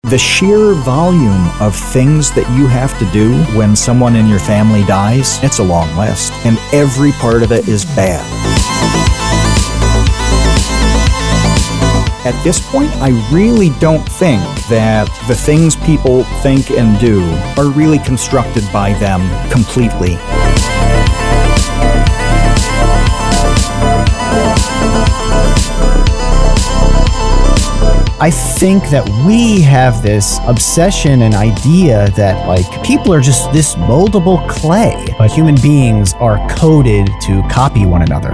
The sheer volume of things that you have to do when someone in your family dies, it's a long list, and every part of it is bad. At this point, I really don't think that the things people think and do are really constructed by them completely. I think that we have this obsession and idea that, like, people are just this moldable clay, but human beings are coded to copy one another.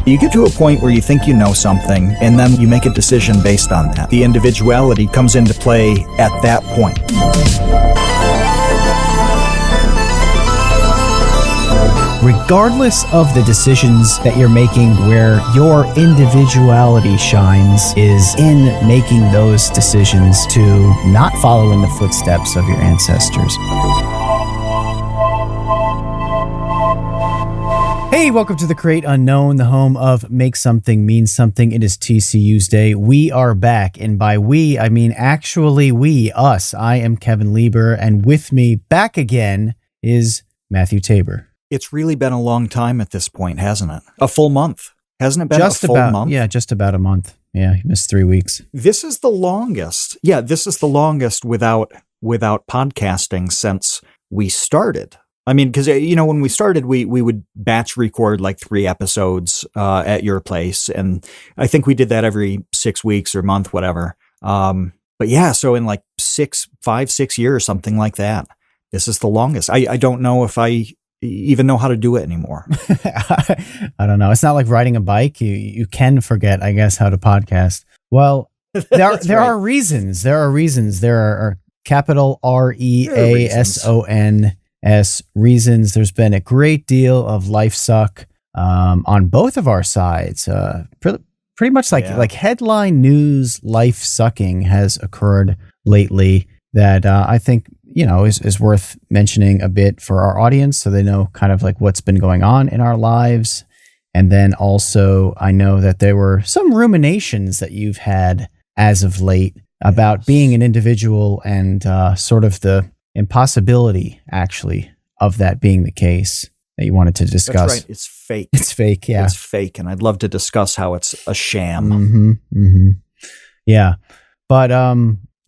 You get to a point where you think you know something, and then you make a decision based on that. The individuality comes into play at that point. Regardless of the decisions that you're making, where your individuality shines is in making those decisions to not follow in the footsteps of your ancestors. Hey, welcome to the Create Unknown, the home of Make Something Mean Something. It is TCU's Day. We are back, and by we, I mean actually we, us. I am Kevin Lieber, and with me back again is Matthew Tabor. It's really been a long time at this point, hasn't it? A full month. Hasn't it been just a full about, month? Yeah, just about a month. Yeah, you missed 3 weeks. This is the longest. Yeah, this is the longest without podcasting since we started. I mean, because, when we started, we would batch record like 3 episodes at your place. And I think we did that every 6 weeks or month, whatever. But yeah, so in like 5, 6 years, something like that. This is the longest. I don't know if I even know how to do it anymore. I don't know. It's not like riding a bike. You can forget, I guess, how to podcast. Well, there are reasons. There are reasons. There are capital REASONS reasons. There's been a great deal of life suck on both of our sides. Pretty much like headline news life sucking has occurred lately that I think is worth mentioning a bit for our audience so they know kind of like what's been going on in our lives. And then also I know that there were some ruminations that you've had as of late about being an individual and sort of the impossibility actually of that being the case that you wanted to discuss. That's right. It's fake. It's fake. Yeah. It's fake. And I'd love to discuss how it's a sham. Mm-hmm. Mm-hmm. Yeah. But,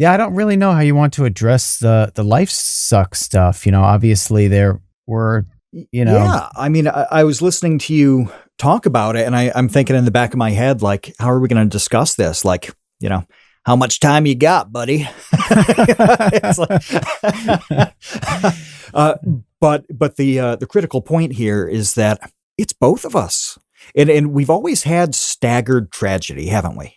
yeah, I don't really know how you want to address the life suck stuff. Obviously there were, Yeah, I mean, I was listening to you talk about it, and I'm thinking in the back of my head, like, how are we going to discuss this? Like, how much time you got, buddy? It's like, but the critical point here is that it's both of us, and we've always had staggered tragedy, haven't we?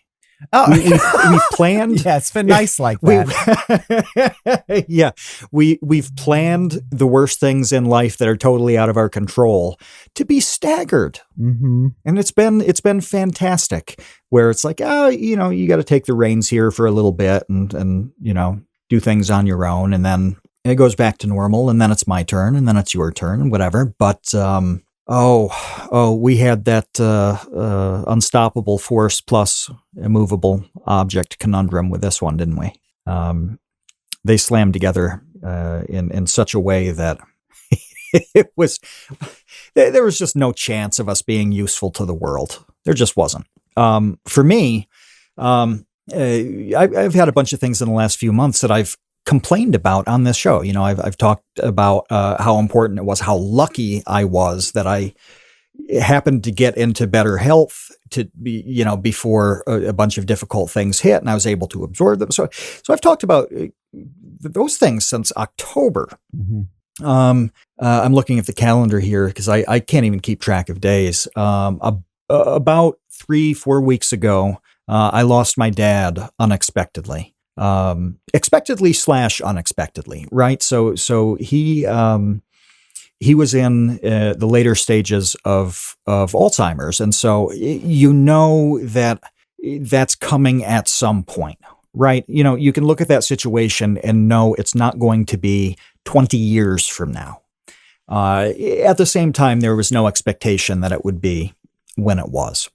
Oh, we've planned. Yeah, it's been nice like that. Yeah, we've planned the worst things in life that are totally out of our control to be staggered, and it's been fantastic. Where it's like, you got to take the reins here for a little bit, and do things on your own, and then it goes back to normal, and then it's my turn, and then it's your turn, and whatever. But we had that unstoppable force plus immovable object conundrum with this one, didn't we? They slammed together in such a way that there was just no chance of us being useful to the world. There just wasn't. For me, I've had a bunch of things in the last few months that I've complained about on this show. I've talked about how important it was, how lucky I was that I happened to get into better health to be, before a bunch of difficult things hit, and I was able to absorb them. So I've talked about those things since October. Mm-hmm. I'm looking at the calendar here because I can't even keep track of days. About 3-4 weeks ago, I lost my dad unexpectedly. Expectedly/unexpectedly, right? So he was in the later stages of Alzheimer's, and so that's coming at some point, right? You can look at that situation and know it's not going to be 20 years from now. At the same time, there was no expectation that it would be when it was.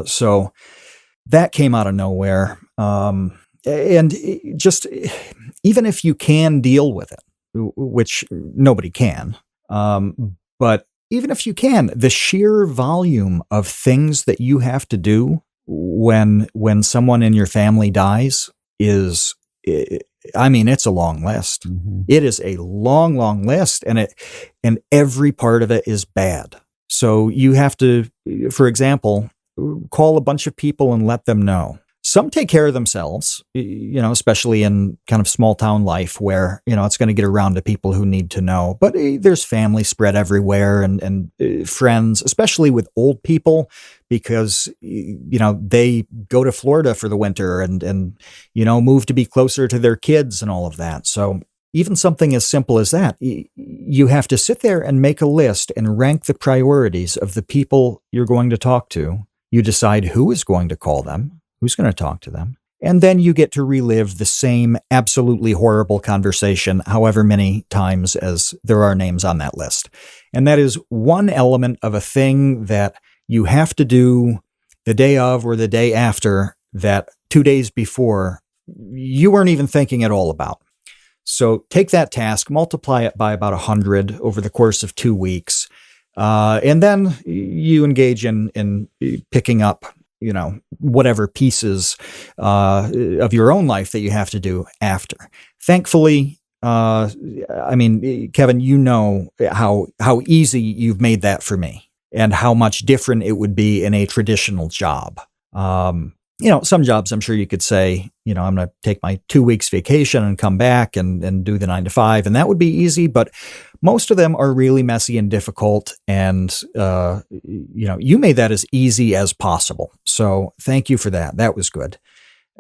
So that came out of nowhere. And just, even if you can deal with it, which nobody can, but even if you can, the sheer volume of things that you have to do when someone in your family dies is, it's a long list. Mm-hmm. It is a long, long list, and every part of it is bad. So you have to, for example, call a bunch of people and let them know. Some take care of themselves, especially in kind of small town life where, it's going to get around to people who need to know. But there's family spread everywhere and friends, especially with old people, because, they go to Florida for the winter and move to be closer to their kids and all of that. So even something as simple as that, you have to sit there and make a list and rank the priorities of the people you're going to talk to. You decide who is going to call them, who's going to talk to them, and then you get to relive the same absolutely horrible conversation however many times as there are names on that list. And that is one element of a thing that you have to do the day of or the day after that 2 days before you weren't even thinking at all about. So take that task, multiply it by about 100 over the course of 2 weeks, and then you engage in picking up whatever pieces of your own life that you have to do after. Thankfully, Kevin, how easy you've made that for me and how much different it would be in a traditional job. Some jobs I'm sure you could say, I'm going to take my 2 weeks vacation and come back and do the 9 to 5, and that would be easy. But most of them are really messy and difficult. And, you made that as easy as possible. So thank you for that. That was good.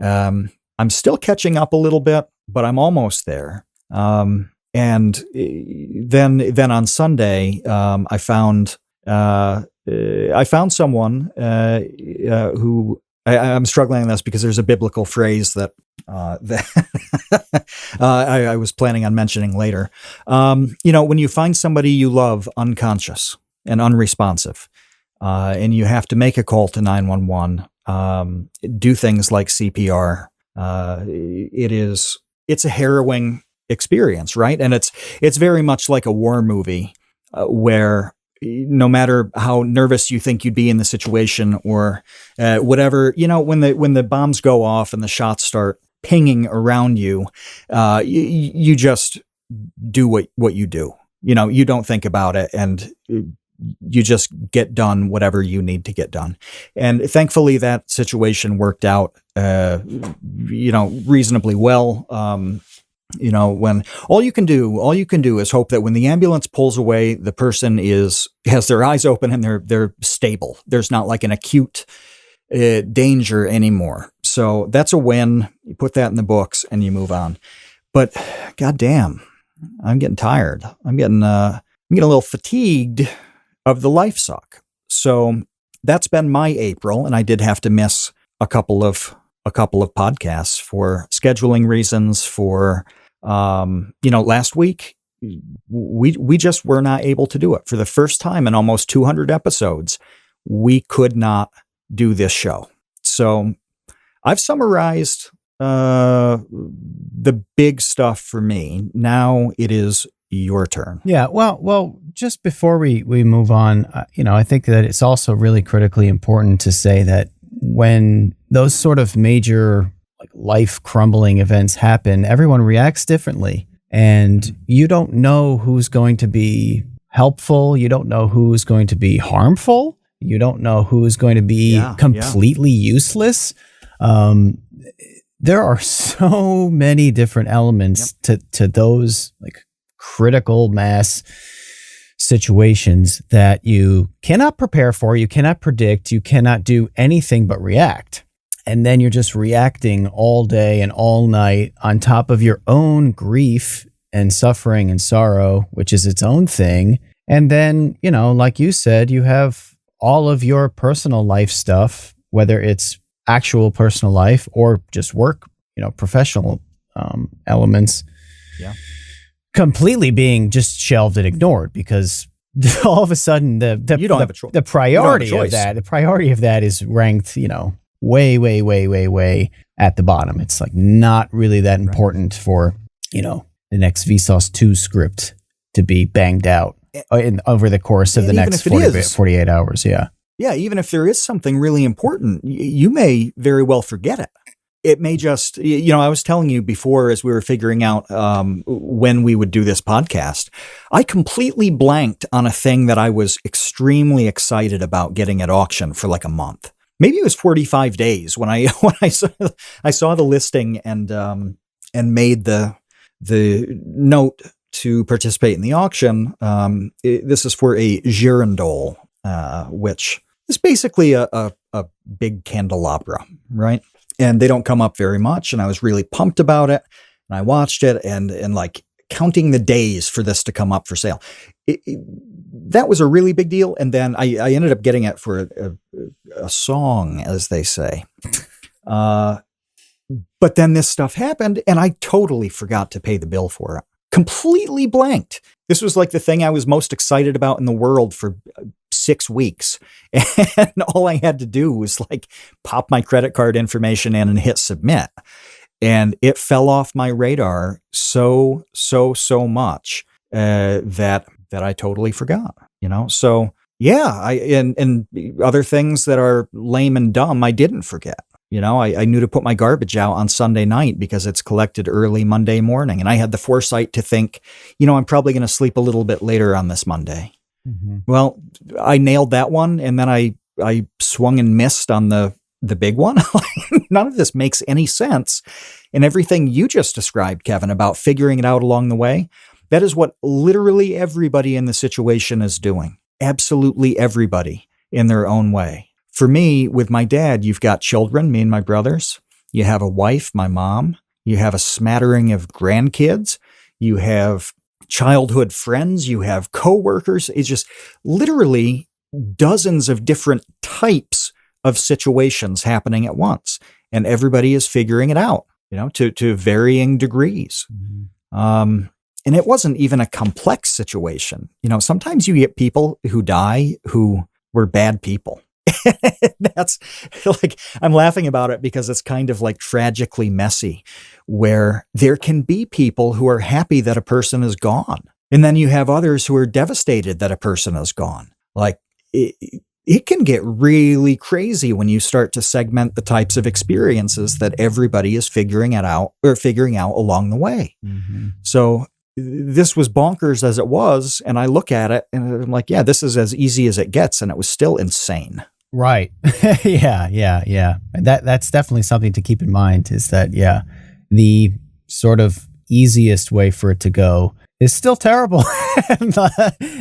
I'm still catching up a little bit, but I'm almost there. And then on Sunday, I found someone who I'm struggling on this because there's a biblical phrase that I was planning on mentioning later. When you find somebody you love unconscious and unresponsive, and you have to make a call to 911, do things like CPR, it's a harrowing experience, right? And it's very much like a war movie where no matter how nervous you think you'd be in the situation or whatever, when the bombs go off and the shots start pinging around you, you just do what you do. You don't think about it, and you just get done whatever you need to get done. And thankfully, that situation worked out, reasonably well. When all you can do is hope that when the ambulance pulls away, the person has their eyes open and they're stable. There's not like an acute danger anymore. So that's a win. You put that in the books and you move on. But goddamn, I'm getting tired. I'm getting a little fatigued of the life suck. So that's been my April, and I did have to miss a couple of podcasts for scheduling reasons. For last week we just were not able to do it. For the first time in almost 200 episodes, we could not do this show. So I've summarized the big stuff for me. Now it is your turn. Yeah. Well, just before we move on, I think that it's also really critically important to say that when those sort of major life crumbling events happen, everyone reacts differently, and you don't know who's going to be helpful. You don't know who's going to be harmful. You don't know who's going to be completely useless. There are so many different elements to those critical mass situations that you cannot prepare for, you cannot predict, you cannot do anything but react. And then you're just reacting all day and all night on top of your own grief and suffering and sorrow, which is its own thing. And then, like you said, you have all of your personal life stuff, whether it's actual personal life or just work, professional elements. Yeah. completely being just shelved and ignored because all of a sudden you don't have a choice. The priority of that is ranked, way at the bottom. It's like not really that important for, the next Vsauce 2 script to be banged out over the course of the next 48 hours. Yeah. Yeah. Even if there is something really important, you may very well forget it. It may just, I was telling you before as we were figuring out when we would do this podcast, I completely blanked on a thing that I was extremely excited about getting at auction for like a month. Maybe it was 45 days when I saw the listing and made the note to participate in the auction. This is for a girandole, which is basically a big candelabra, right? And they don't come up very much. And I was really pumped about it. And I watched it and like counting the days for this to come up for sale. That was a really big deal. And then I ended up getting it for a song, as they say. But then this stuff happened and I totally forgot to pay the bill for it. Completely blanked. This was like the thing I was most excited about in the world for 6 weeks. And all I had to do was like pop my credit card information in and hit submit. And it fell off my radar so much that I totally forgot, So yeah, and other things that are lame and dumb, I didn't forget. I knew to put my garbage out on Sunday night because it's collected early Monday morning. And I had the foresight to think, I'm probably going to sleep a little bit later on this Monday. Mm-hmm. Well, I nailed that one. And then I swung and missed on the big one. None of this makes any sense. And everything you just described, Kevin, about figuring it out along the way, that is what literally everybody in the situation is doing. Absolutely everybody in their own way. For me, with my dad, you've got children, me and my brothers. You have a wife, my mom. You have a smattering of grandkids. You have childhood friends. You have coworkers. It's just literally dozens of different types of situations happening at once. And everybody is figuring it out, to varying degrees. Mm-hmm. And it wasn't even a complex situation. Sometimes you get people who die who were bad people. That's like, I'm laughing about it because it's kind of like tragically messy, where there can be people who are happy that a person is gone. And then you have others who are devastated that a person is gone. Like it can get really crazy when you start to segment the types of experiences that everybody is figuring out along the way. Mm-hmm. So this was bonkers as it was. And I look at it and I'm like, yeah, this is as easy as it gets. And it was still insane. Right. Yeah. That's definitely something to keep in mind is that, the sort of easiest way for it to go is still terrible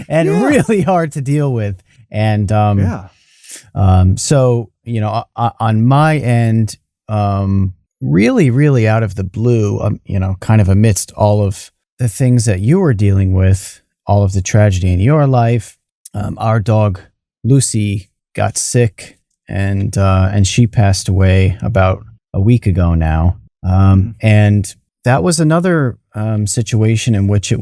and really hard to deal with. And, so, on my end, really out of the blue, kind of amidst all of the things that you were dealing with, all of the tragedy in your life, our dog, Lucy, got sick and she passed away about a week ago now. And that was another situation in which it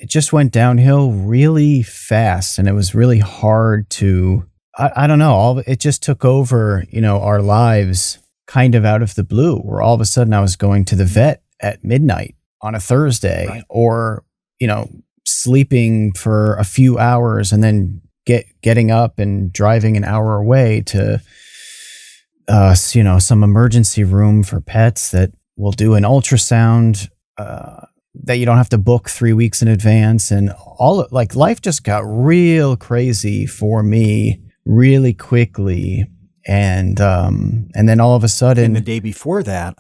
just went downhill really fast, and it was really hard to, I don't know, it just took over, our lives kind of out of the blue, where all of a sudden I was going to the vet at midnight on a Thursday, right, or, sleeping for a few hours and then getting up and driving an hour away to, some emergency room for pets that will do an ultrasound, that you don't have to book 3 weeks in advance. And life just got real crazy for me really quickly. And then all of a sudden, and the day before that,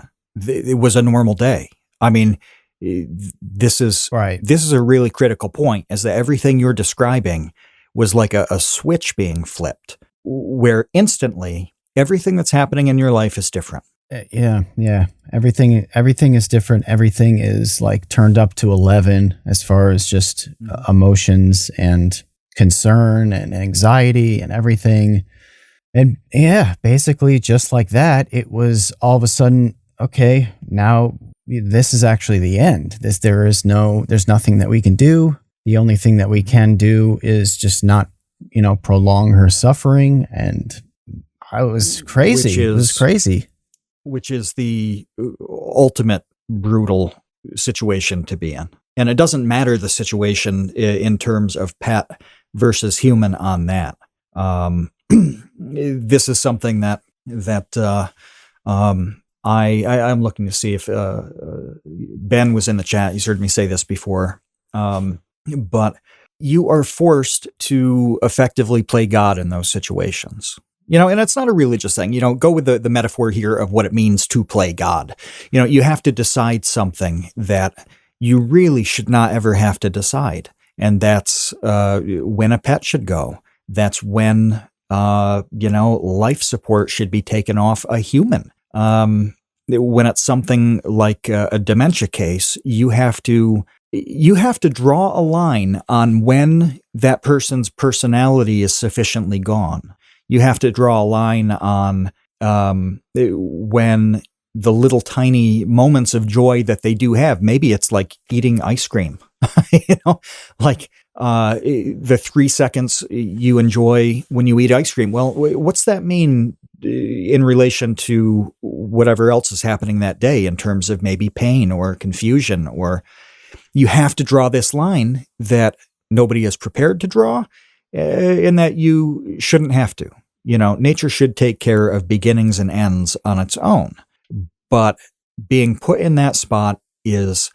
it was a normal day. I mean, this is right. This is a really critical point, is that everything you're describing was like a switch being flipped, where instantly everything that's happening in your life is different. Yeah. Everything is different. Everything is like turned up to 11 as far as just emotions and concern and anxiety and everything. And basically just like that, it was all of a sudden, okay, now this is actually the end. There's nothing that we can do. The only thing that we can do is just not, prolong her suffering. And I was crazy. It was crazy. Which is the ultimate brutal situation to be in. And it doesn't matter the situation in terms of pet versus human on that. This is something that I'm looking to see if Ben was in the chat. He's heard me say this before. But you are forced to effectively play God in those situations. And it's not a religious thing. Go with the metaphor here of what it means to play God. You have to decide something that you really should not ever have to decide. And that's when a pet should go. That's when, life support should be taken off a human. When it's something like a dementia case, you have to draw a line on when that person's personality is sufficiently gone. You have to draw a line on when the little tiny moments of joy that they do have. Maybe it's like eating ice cream, like the 3 seconds you enjoy when you eat ice cream. Well, what's that mean in relation to whatever else is happening that day in terms of maybe pain or confusion? Or you have to draw this line that nobody is prepared to draw, and that you shouldn't have to. Nature should take care of beginnings and ends on its own. But being put in that spot is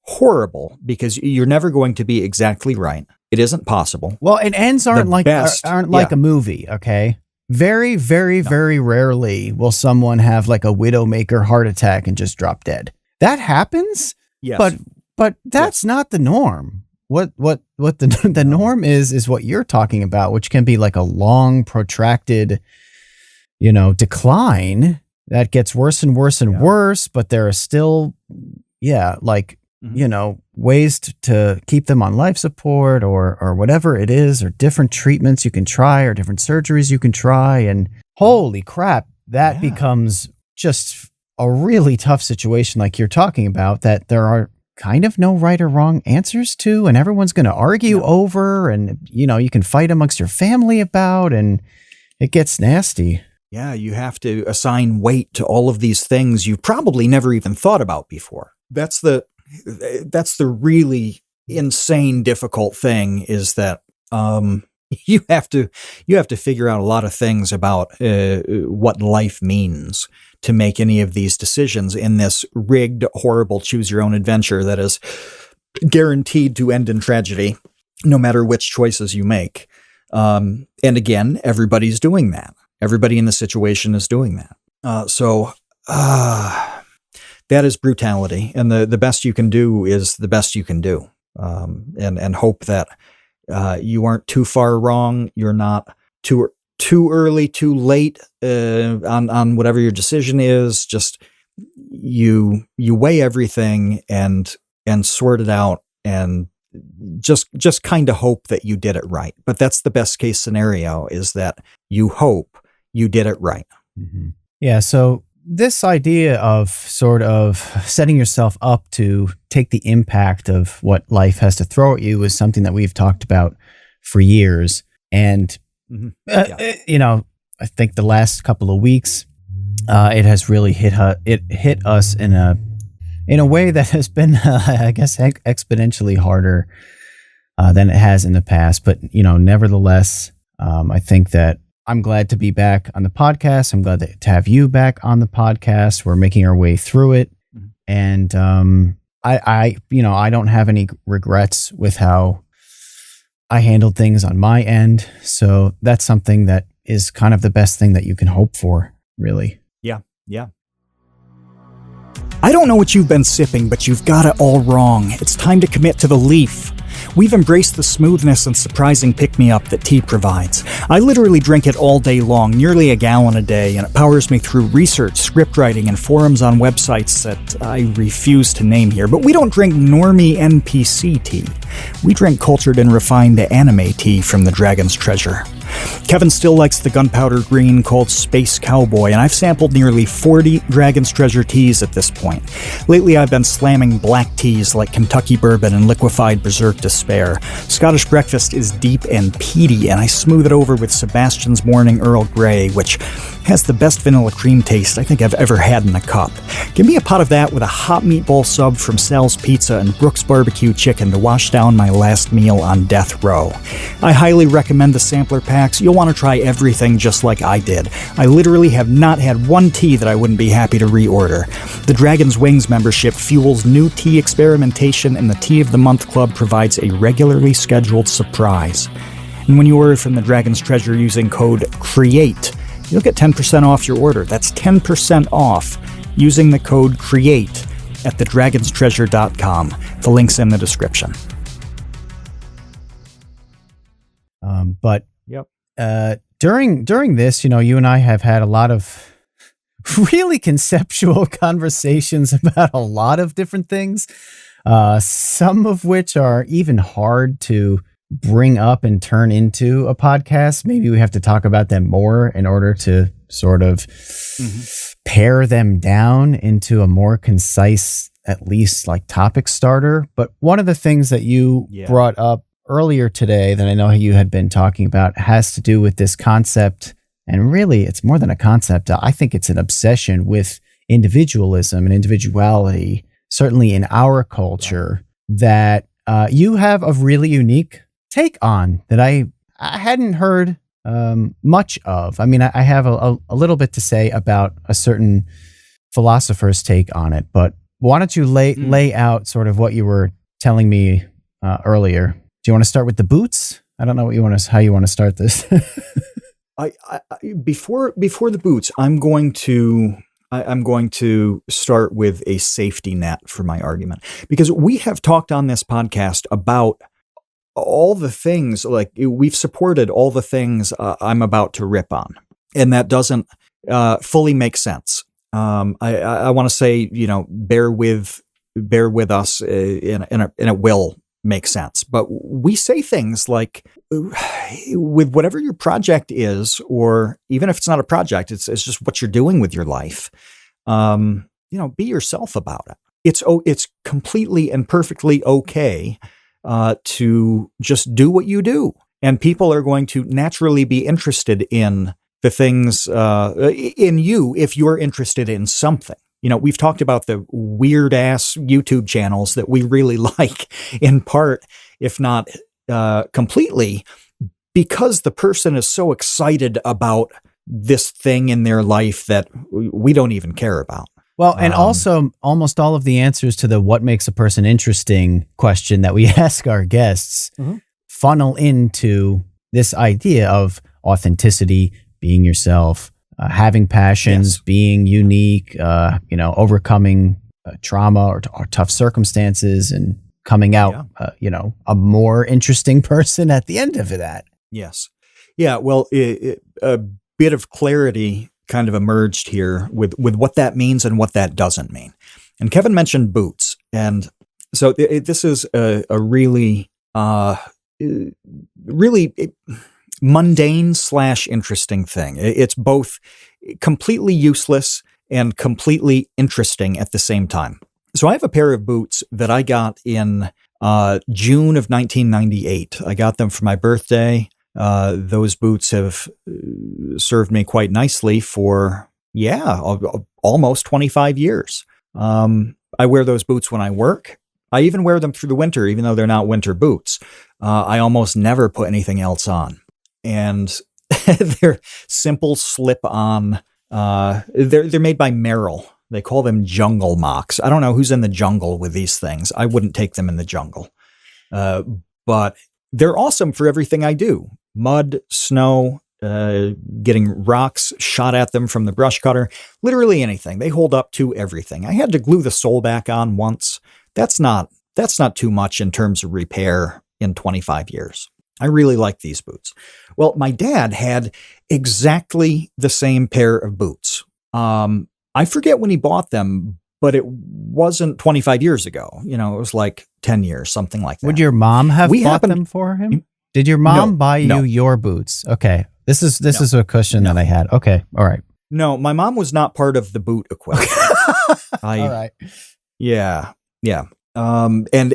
horrible because you're never going to be exactly right. It isn't possible. Well, and ends aren't like a movie, okay? Very, very, very rarely will someone have like a widowmaker heart attack and just drop dead. That happens, yes. But that's not the norm. What the norm is what you're talking about, which can be like a long, protracted, decline that gets worse and worse and worse. But there are still, ways to keep them on life support or whatever it is, or different treatments you can try, or different surgeries you can try. And holy crap, that becomes just a really tough situation, like you're talking about, that there are kind of no right or wrong answers to, and everyone's going to argue over, and you can fight amongst your family about, and it gets nasty. Yeah, you have to assign weight to all of these things you've probably never even thought about before. That's the really insane, difficult thing, is that you have to figure out a lot of things about what life means to make any of these decisions in this rigged, horrible choose-your-own-adventure that is guaranteed to end in tragedy, no matter which choices you make. And again, everybody's doing that. Everybody in the situation is doing that. So that is brutality. And the best you can do is the best you can do. And hope that you aren't too far wrong. You're not too early, too late on whatever your decision is. Just you weigh everything and sort it out, and just kind of hope that you did it right. But that's the best case scenario, is that you hope you did it right. Mm-hmm. Yeah. So this idea of sort of setting yourself up to take the impact of what life has to throw at you is something that we've talked about for years. And I think the last couple of weeks, it has really hit us in a way that has been, I guess, exponentially harder than it has in the past. But nevertheless, I think that I'm glad to be back on the podcast. I'm glad to have you back on the podcast. We're making our way through it, and I don't have any regrets with how I handled things on my end. So that's something that is kind of the best thing that you can hope for, really. Yeah. I don't know what you've been sipping, but you've got it all wrong. It's time to commit to the Leaf. We've embraced the smoothness and surprising pick-me-up that tea provides. I literally drink it all day long, nearly a gallon a day, and it powers me through research, script writing, and forums on websites that I refuse to name here. But we don't drink normie NPC tea. We drink cultured and refined anime tea from the Dragon's Treasure. Kevin still likes the gunpowder green called Space Cowboy, and I've sampled nearly 40 Dragon's Treasure teas at this point. Lately, I've been slamming black teas like Kentucky Bourbon and liquefied Berserk Despair. Scottish Breakfast is deep and peaty, and I smooth it over with Sebastian's Morning Earl Grey, which has the best vanilla cream taste I think I've ever had in a cup. Give me a pot of that with a hot meatball sub from Sal's Pizza and Brooks Barbecue Chicken to wash down my last meal on death row. I highly recommend the sampler packs. You'll want to try everything just like I did. I literally have not had one tea that I wouldn't be happy to reorder. The Dragon's Wings membership fuels new tea experimentation, and the Tea of the Month Club provides a regularly scheduled surprise. And when you order from the Dragon's Treasure using code CREATE, you'll get 10% off your order. That's 10% off using the code CREATE at thedragonstreasure.com. The link's in the description. But during this, you and I have had a lot of really conceptual conversations about a lot of different things, some of which are even hard to bring up and turn into a podcast. Maybe we have to talk about them more in order to sort of pare them down into a more concise, at least like topic starter. But one of the things that you brought up earlier today that I know you had been talking about has to do with this concept. And really, it's more than a concept. I think it's an obsession with individualism and individuality, certainly in our culture, that you have a really unique take on that I hadn't heard much of. I mean, I have a little bit to say about a certain philosopher's take on it, but why don't you lay out sort of what you were telling me earlier? Do you want to start with the boots? I don't know how you want to start this. Before the boots, I'm going to start with a safety net for my argument, because we have talked on this podcast about all the things, like we've supported all the things I'm about to rip on, and that doesn't fully make sense. I want to say, bear with us, and it will make sense. But we say things like, with whatever your project is, or even if it's not a project, it's just what you're doing with your life. Be yourself about it. It's completely and perfectly okay to just do what you do, and people are going to naturally be interested in the things in you if you're interested in something. We've talked about the weird ass YouTube channels that we really like, in part, if not completely, because the person is so excited about this thing in their life that we don't even care about. Well, and also almost all of the answers to the what makes a person interesting question that we ask our guests funnel into this idea of authenticity, being yourself, having passions, being unique, overcoming trauma or tough circumstances, and coming out, a more interesting person at the end of that. Yes. Yeah. Well, a bit of clarity kind of emerged here with what that means and what that doesn't mean. And Kevin mentioned boots. And so this is a really, really mundane / interesting thing. It's both completely useless and completely interesting at the same time. So I have a pair of boots that I got in June of 1998. I got them for my birthday. Those boots have served me quite nicely for, almost 25 years. I wear those boots when I work. I even wear them through the winter, even though they're not winter boots. I almost never put anything else on. And they're simple slip-on. They're made by Merrill. They call them jungle mocks. I don't know who's in the jungle with these things. I wouldn't take them in the jungle. But they're awesome for everything I do. Mud, snow, getting rocks shot at them from the brush cutter, literally anything. They hold up to everything. I had to glue the sole back on once. That's not too much in terms of repair in 25 years. I really like these boots. Well, my dad had exactly the same pair of boots. I forget when he bought them, but it wasn't 25 years ago. It was like 10 years, something like that. Would your mom have bought them for him? Did your mom buy you your boots? Okay. This is a question that I had. Okay. All right. No, my mom was not part of the boot equation. All right. Yeah. Yeah. And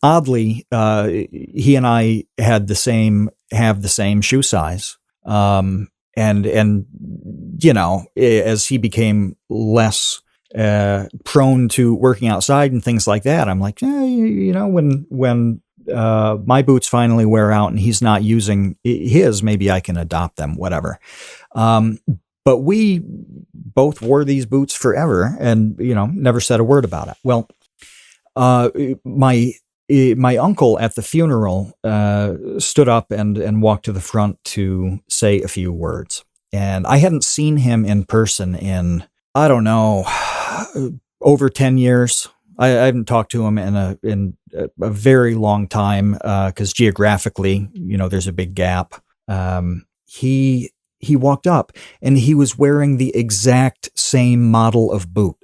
oddly, he and I have the same shoe size. And you know, as he became less prone to working outside and things like that, I'm like, you know, when my boots finally wear out and he's not using his, maybe I can adopt them, whatever. But we both wore these boots forever and, you know, never said a word about it. Well, my uncle at the funeral stood up and walked to the front to say a few words. And I hadn't seen him in person in, I don't know, over 10 years. I haven't talked to him in a very long time because geographically, you know, there's a big gap. He walked up and he was wearing the exact same model of boot.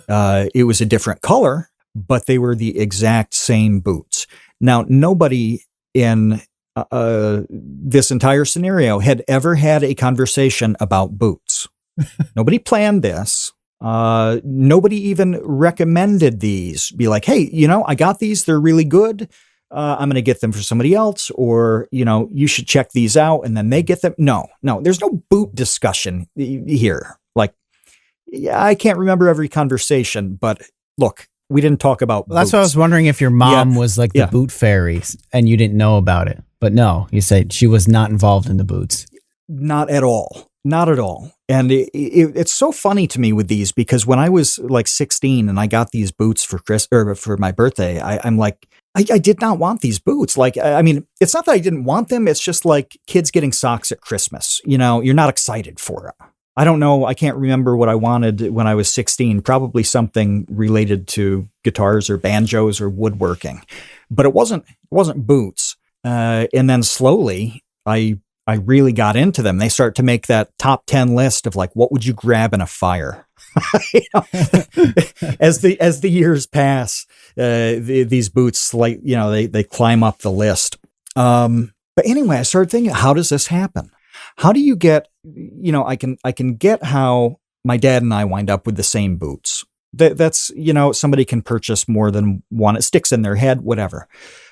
It was a different color, but they were the exact same boots. Now, nobody in this entire scenario had ever had a conversation about boots. Nobody planned this. Nobody even recommended these. Be like, hey, you know, I got these. They're really good. I'm going to get them for somebody else, or, you know, you should check these out and then they get them. No, there's no boot discussion here. Like, yeah, I can't remember every conversation, but look, we didn't talk about boots. That's what I was wondering, if your mom was like the boot fairy and you didn't know about it. But no, you said she was not involved in the boots. Not at all. Not at all. And it's so funny to me with these, because when I was like 16 and I got these boots for my birthday, I'm like, I did not want these boots. Like, I mean, it's not that I didn't want them. It's just like kids getting socks at Christmas. You know, you're not excited for it. I don't know. I can't remember what I wanted when I was 16, probably something related to guitars or banjos or woodworking, but it wasn't boots. And then slowly I really got into them. They start to make that top 10 list of like, what would you grab in a fire? You know, as the years pass, these boots, like, you know, they climb up the list. But anyway, I started thinking, how does this happen? How do you get, you know, I can get how my dad and I wind up with the same boots. That's, you know, somebody can purchase more than one. It sticks in their head, whatever.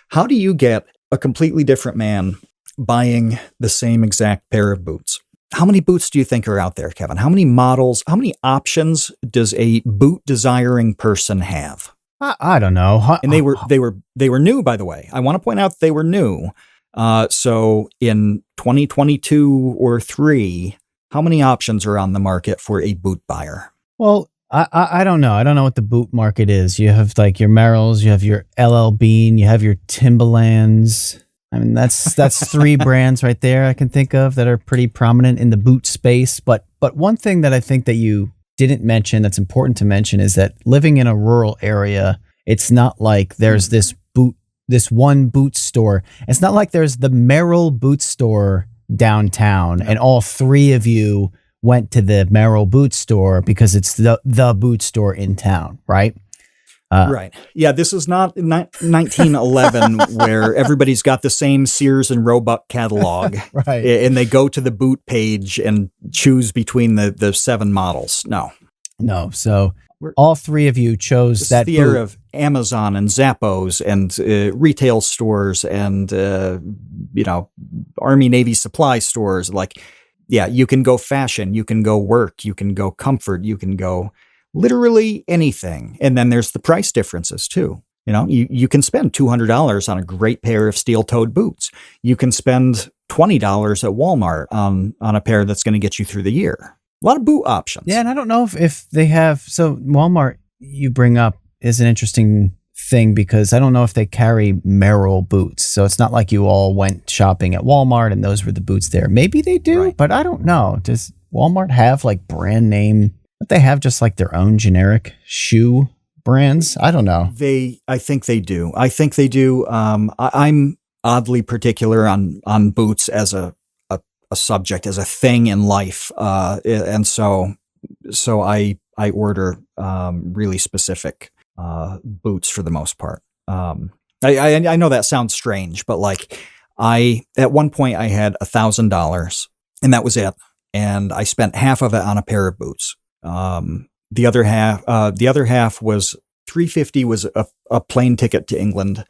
How do you get a completely different man buying the same exact pair of boots? How many boots do you think are out there, Kevin? How many models, how many options does a boot desiring person have? I don't know. And they were new, by the way. I want to point out they were new. So in 2022 or 3, how many options are on the market for a boot buyer? Well, I don't know. I don't know what the boot market is. You have like your Merrells, you have your LL Bean, you have your Timberlands. I mean, that's 3 brands right there I can think of that are pretty prominent in the boot space. But one thing that I think that you didn't mention that's important to mention is that living in a rural area, it's not like there's this one boot store. It's not like there's the Merrill boot store downtown and all 3 of you went to the Merrill boot store because it's the boot store in town, right? Right. Yeah, this is not 1911 where everybo's got the same Sears and Roebuck catalog, right? And they go to the boot page and choose between the 7 models. No. So all 3 of you chose that. The era of Amazon and Zappos and retail stores and you know, Army Navy supply stores. Like, yeah, you can go fashion, you can go work, you can go comfort, you can go literally anything. And then there's the price differences too. You know, you can spend $200 on a great pair of steel-toed boots. You can spend $20 at Walmart on a pair that's going to get you through the year. A lot of boot options. Yeah, and I don't know if they have. So Walmart, you bring up, is an interesting thing because I don't know if they carry Merrill boots. So it's not like you all went shopping at Walmart and those were the boots there. Maybe they do, right. But I don't know. Does Walmart have like brand name? But they have just like their own generic shoe brands. I don't know. I think they do. I'm oddly particular on boots as a subject, as a thing in life. And so I order really specific boots for the most part. I know that sounds strange, but like at one point I had $1,000 and that was it. And I spent half of it on a pair of boots. The other half was $350 was a plane ticket to England.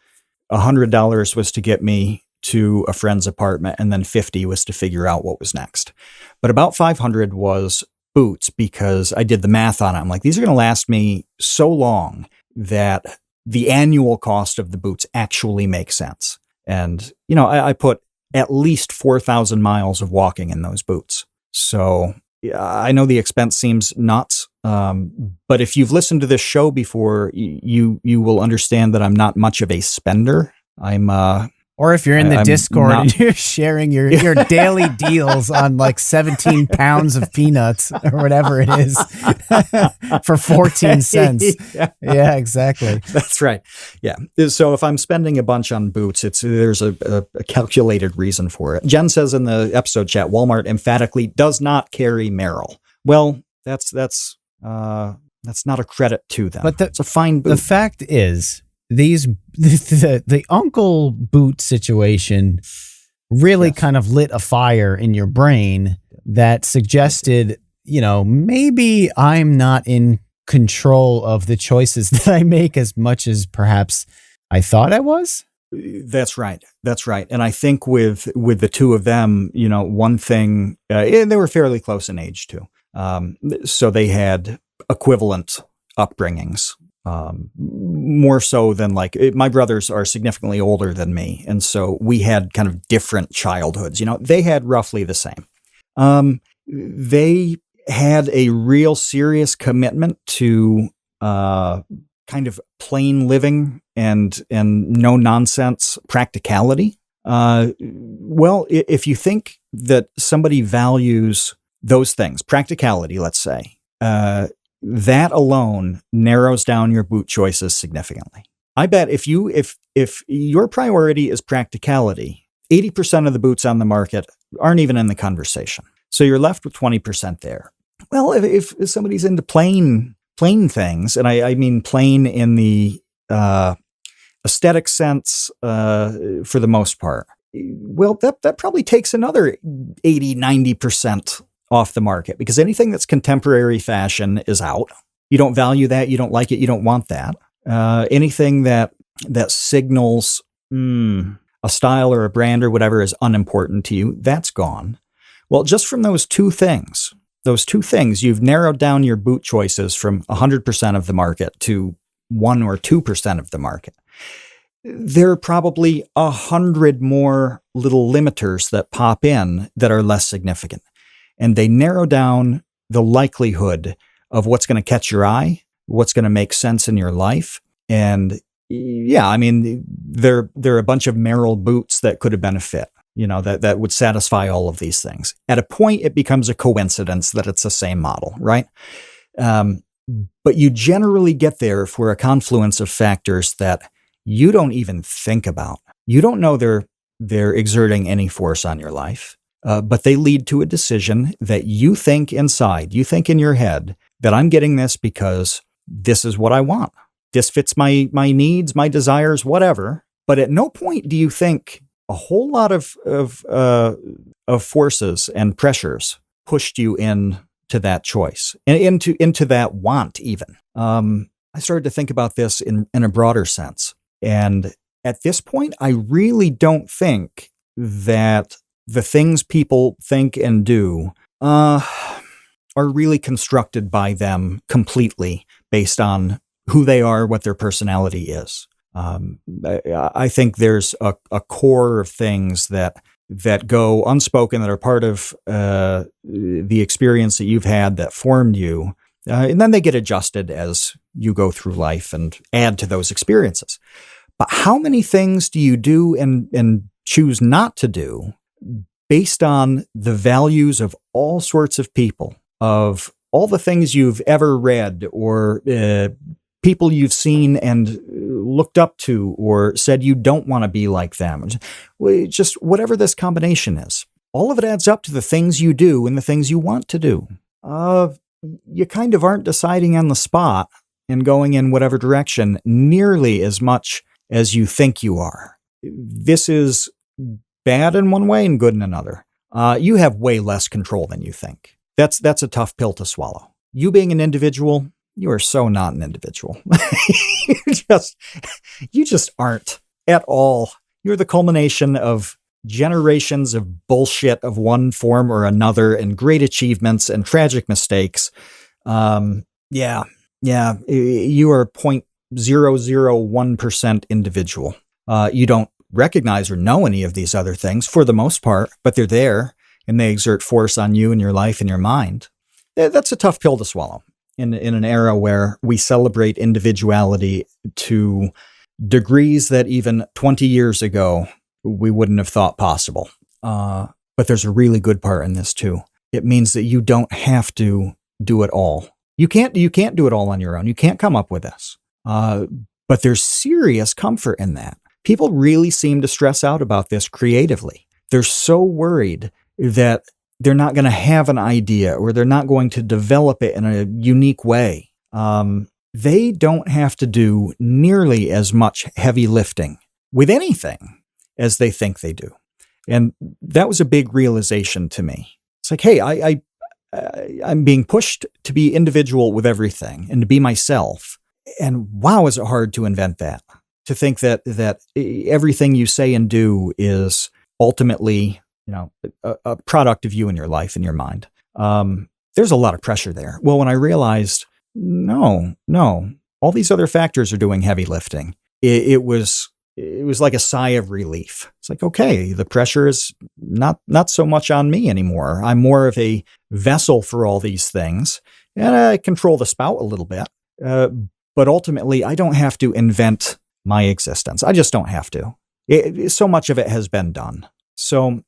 $100 was to get me to a friend's apartment, and then $50 was to figure out what was next. But about $500 was boots, because I did the math on it. I'm like, these are going to last me so long that the annual cost of the boots actually makes sense. And, I put at least 4,000 miles of walking in those boots. So I know the expense seems nuts, but if you've listened to this show before, you will understand that I'm not much of a spender. Or if you're in the Discord and you're sharing your daily deals on like 17 pounds of peanuts or whatever it is for 14 cents. Yeah, exactly. That's right. Yeah. So if I'm spending a bunch on boots, there's a calculated reason for it. Jen says in the episode chat, Walmart emphatically does not carry Merrell. Well, that's not a credit to them. But it's a fine boot. The fact is, the uncle boot situation really kind of lit a fire in your brain that suggested, maybe I'm not in control of the choices that I make as much as perhaps I thought I was. That's right. And I think with the two of them, one thing, and they were fairly close in age too. So they had equivalent upbringings. More so than my brothers are significantly older than me. And so we had kind of different childhoods. They had roughly the same. They had a real serious commitment to kind of plain living and no nonsense practicality. Well, if you think that somebody values those things, practicality, let's say, that alone narrows down your boot choices significantly. I bet if your priority is practicality, 80% of the boots on the market aren't even in the conversation. So you're left with 20% there. Well, if somebody's into plain things, and I mean plain in the aesthetic sense for the most part, well, that probably takes another 80, 90% off the market, because anything that's contemporary fashion is out. You don't value that. You don't like it. You don't want that. Anything that signals a style or a brand or whatever is unimportant to you, that's gone. Well, just from those two things, you've narrowed down your boot choices from 100% of the market to 1 or 2% of the market. There are probably 100 more little limiters that pop in that are less significant. And they narrow down the likelihood of what's going to catch your eye, what's going to make sense in your life. And yeah, I mean, there are a bunch of Merrell boots that could have been a fit, that would satisfy all of these things. At a point, it becomes a coincidence that it's the same model, right? But you generally get there for a confluence of factors that you don't even think about. You don't know they're exerting any force on your life. But they lead to a decision that you think inside, you think in your head that I'm getting this because this is what I want. This fits my needs, my desires, whatever. But at no point do you think a whole lot of forces and pressures pushed you into that choice and into that want even. I started to think about this in a broader sense. And at this point, I really don't think that the things people think and do are really constructed by them completely based on who they are, what their personality is. I think there's a core of things that go unspoken, that are part of the experience that you've had that formed you, and then they get adjusted as you go through life and add to those experiences. But how many things do you do and choose not to do based on the values of all sorts of people, of all the things you've ever read or people you've seen and looked up to or said you don't want to be like them? Just whatever this combination is. All of it adds up to the things you do and the things you want to do. You kind of aren't deciding on the spot and going in whatever direction nearly as much as you think you are. This is bad in one way and good in another. you have way less control than you think. That's a tough pill to swallow. You being an individual, you are so not an individual. you just aren't at all. You're the culmination of generations of bullshit of one form or another, and great achievements and tragic mistakes. You are 0.001% individual. You don't recognize or know any of these other things for the most part, but they're there and they exert force on you and your life and your mind. That's a tough pill to swallow in an era where we celebrate individuality to degrees that even 20 years ago we wouldn't have thought possible. But there's a really good part in this too. It means that you don't have to do it all. You can't do it all on your own. You can't come up with this. But there's serious comfort in that. People really seem to stress out about this creatively. They're so worried that they're not going to have an idea or they're not going to develop it in a unique way. They don't have to do nearly as much heavy lifting with anything as they think they do. And that was a big realization to me. It's like, hey, I'm being pushed to be individual with everything and to be myself. And wow, is it hard to invent that. To think that everything you say and do is ultimately, a product of you and your life and your mind. There's a lot of pressure there. Well, when I realized, no, all these other factors are doing heavy lifting. It was like a sigh of relief. It's like, okay, the pressure is not so much on me anymore. I'm more of a vessel for all these things, and I control the spout a little bit. But ultimately, I don't have to invent my existence. I just don't have to. So much of it has been done. So,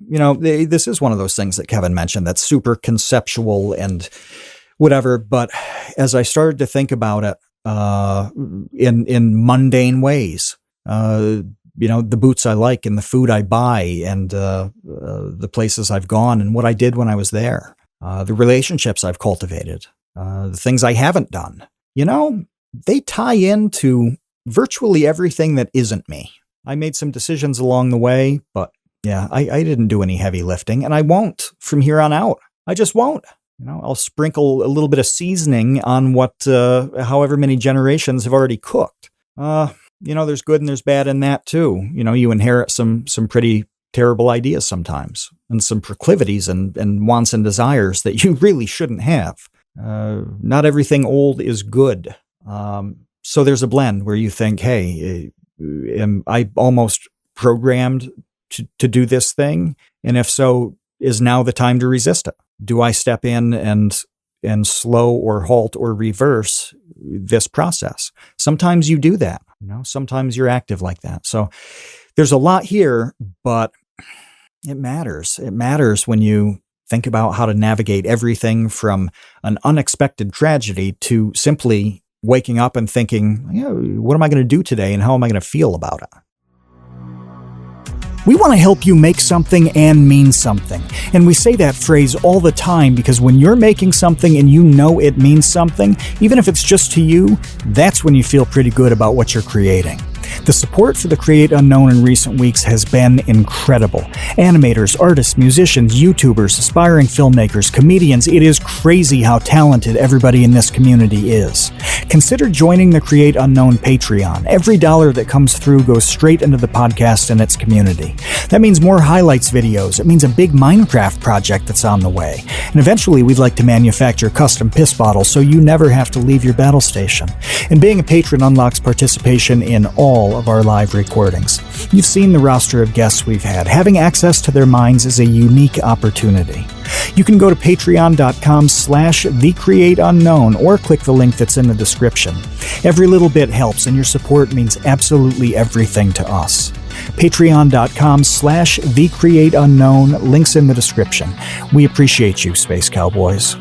this is one of those things that Kevin mentioned that's super conceptual and whatever. But as I started to think about it in mundane ways, the boots I like and the food I buy and the places I've gone and what I did when I was there, the relationships I've cultivated, the things I haven't done, they tie into virtually everything that isn't me. I made some decisions along the way, but yeah, I didn't do any heavy lifting, and I won't from here on out. I just won't. I'll sprinkle a little bit of seasoning on what however many generations have already cooked. There's good and there's bad in that too. You inherit some pretty terrible ideas sometimes, and some proclivities and wants and desires that you really shouldn't have. Not everything old is good. So there's a blend where you think, hey, am I almost programmed to do this thing? And if so, is now the time to resist it? Do I step in and slow or halt or reverse this process? Sometimes you do that. Sometimes you're active like that. So there's a lot here, but it matters. It matters when you think about how to navigate everything from an unexpected tragedy to simply waking up and thinking, what am I going to do today and how am I going to feel about it? We want to help you make something and mean something. And we say that phrase all the time because when you're making something and you know it means something, even if it's just to you, that's when you feel pretty good about what you're creating. The support for the Create Unknown in recent weeks has been incredible. Animators, artists, musicians, YouTubers, aspiring filmmakers, comedians, it is crazy how talented everybody in this community is. Consider joining the Create Unknown Patreon. Every dollar that comes through goes straight into the podcast and its community. That means more highlights videos. It means a big Minecraft project that's on the way. And eventually we'd like to manufacture custom piss bottles so you never have to leave your battle station. And being a patron unlocks participation in all of our live recordings. You've seen the roster of guests we've had. Having access to their minds is a unique opportunity. You can go to patreon.com/thecreateunknown or click the link that's in the description. Every little bit helps, and your support means absolutely everything to us. Patreon.com/thecreateunknown, links in the description. We appreciate you, Space Cowboys.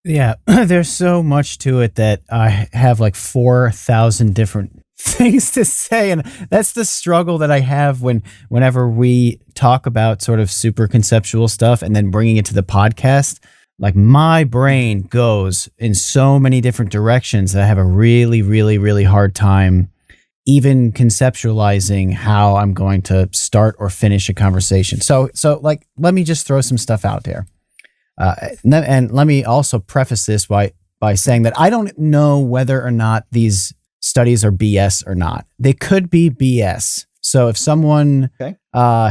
Yeah, there's so much to it that I have like 4,000 different things to say. And that's the struggle that I have whenever we talk about sort of super conceptual stuff and then bringing it to the podcast. Like my brain goes in so many different directions that I have a really, really, really hard time even conceptualizing how I'm going to start or finish a conversation. So like, let me just throw some stuff out there. And let me also preface this by saying that I don't know whether or not these studies are BS or not. They could be BS. So if someone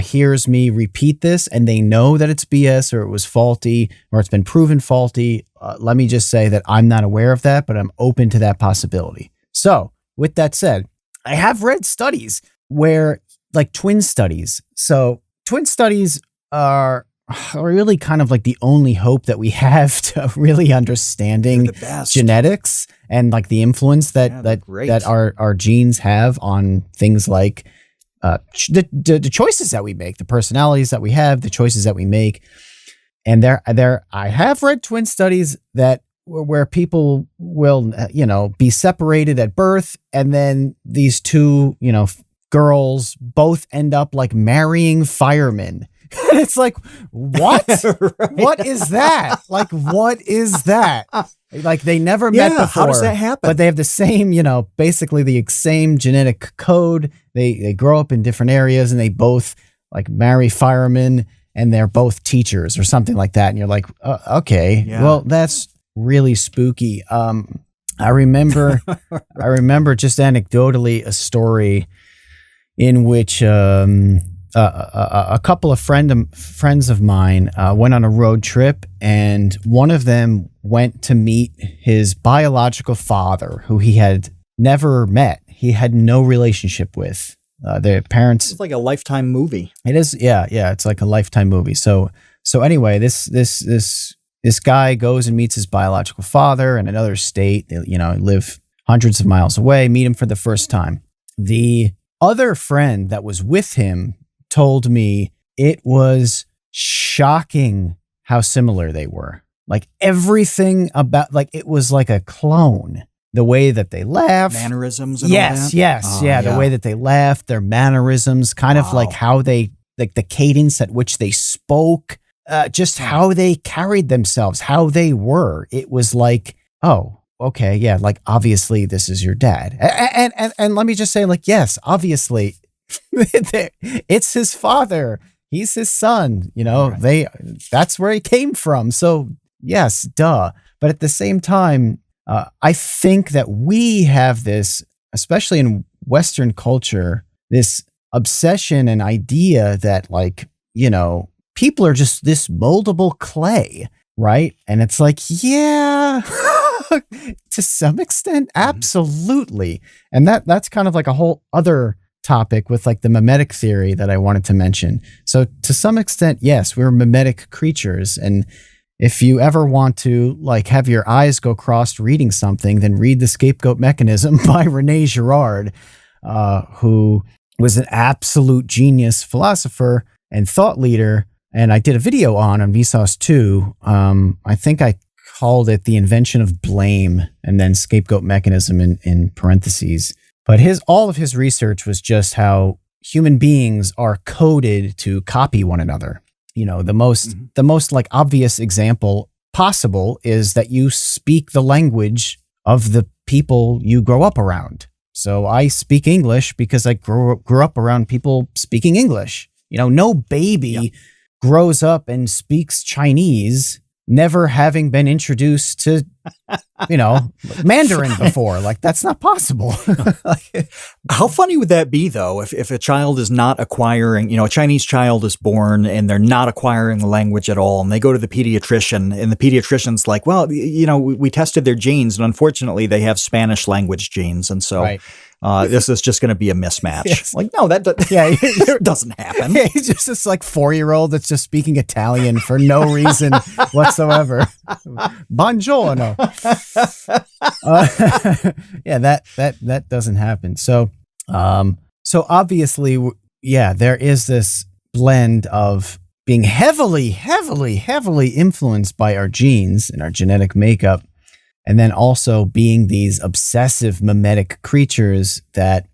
hears me repeat this and they know that it's BS or it was faulty or it's been proven faulty, let me just say that I'm not aware of that, but I'm open to that possibility. So with that said, I have read studies where, like, twin studies. So twin studies are really kind of like the only hope that we have to really understanding genetics and like the influence that our genes have on things like the choices that we make, the personalities that we have, the choices that we make. And I have read twin studies that where people will, be separated at birth, and then these two, girls both end up like marrying firemen. It's like, what? Right. What is that? Like, what is that? Like, they never met before. How does that happen? But they have the same, basically the same genetic code. They grow up in different areas and they both like marry firemen and they're both teachers or something like that. And you're like, okay, well, that's really spooky. I remember just anecdotally a story in which a couple of friends of mine went on a road trip, and one of them went to meet his biological father, who he had never met. He had no relationship with. Their parents. It's like a Lifetime movie. It is, yeah. It's like a Lifetime movie. So anyway, this guy goes and meets his biological father in another state. They, live hundreds of miles away. Meet him for the first time. The other friend that was with him told me it was shocking how similar they were. Like, everything about, like, it was like a clone. The way that they laugh. Mannerisms and all that? Yes. The way that they laughed, their mannerisms, kind of like how they, like the cadence at which they spoke, just how they carried themselves, how they were. It was like, oh, okay, yeah, like, obviously this is your dad. And let me just say, like, yes, obviously it's his father. He's his son, right. That's where he came from. So yes, duh. But at the same time, I think that we have this, especially in Western culture, this obsession and idea that, like, people are just this moldable clay, right? And it's like, yeah, to some extent, absolutely. And that's kind of like a whole other topic with like the mimetic theory that I wanted to mention. So to some extent, yes, we're mimetic creatures. And if you ever want to like have your eyes go crossed reading something, then read The Scapegoat Mechanism by Rene Girard, who was an absolute genius philosopher and thought leader. And I did a video on Vsauce 2. I think I called it The Invention of Blame and then Scapegoat Mechanism in parentheses. But all of his research was just how human beings are coded to copy one another. The most like obvious example possible is that you speak the language of the people you grow up around. So I speak English because I grew up around people speaking English. No baby grows up and speaks Chinese, never having been introduced to, Mandarin before. Like, that's not possible. How funny would that be, though, if a child is not acquiring, a Chinese child is born and they're not acquiring the language at all, and they go to the pediatrician, and the pediatrician's like, well, we tested their genes, and unfortunately they have Spanish language genes, and so right. This is just going to be a mismatch. Yes. Like, no, that doesn't happen. Yeah, he's just this like 4-year-old that's just speaking Italian for no reason whatsoever. Buongiorno. That doesn't happen. So obviously, there is this blend of being heavily, heavily, heavily influenced by our genes and our genetic makeup, and then also being these obsessive mimetic creatures that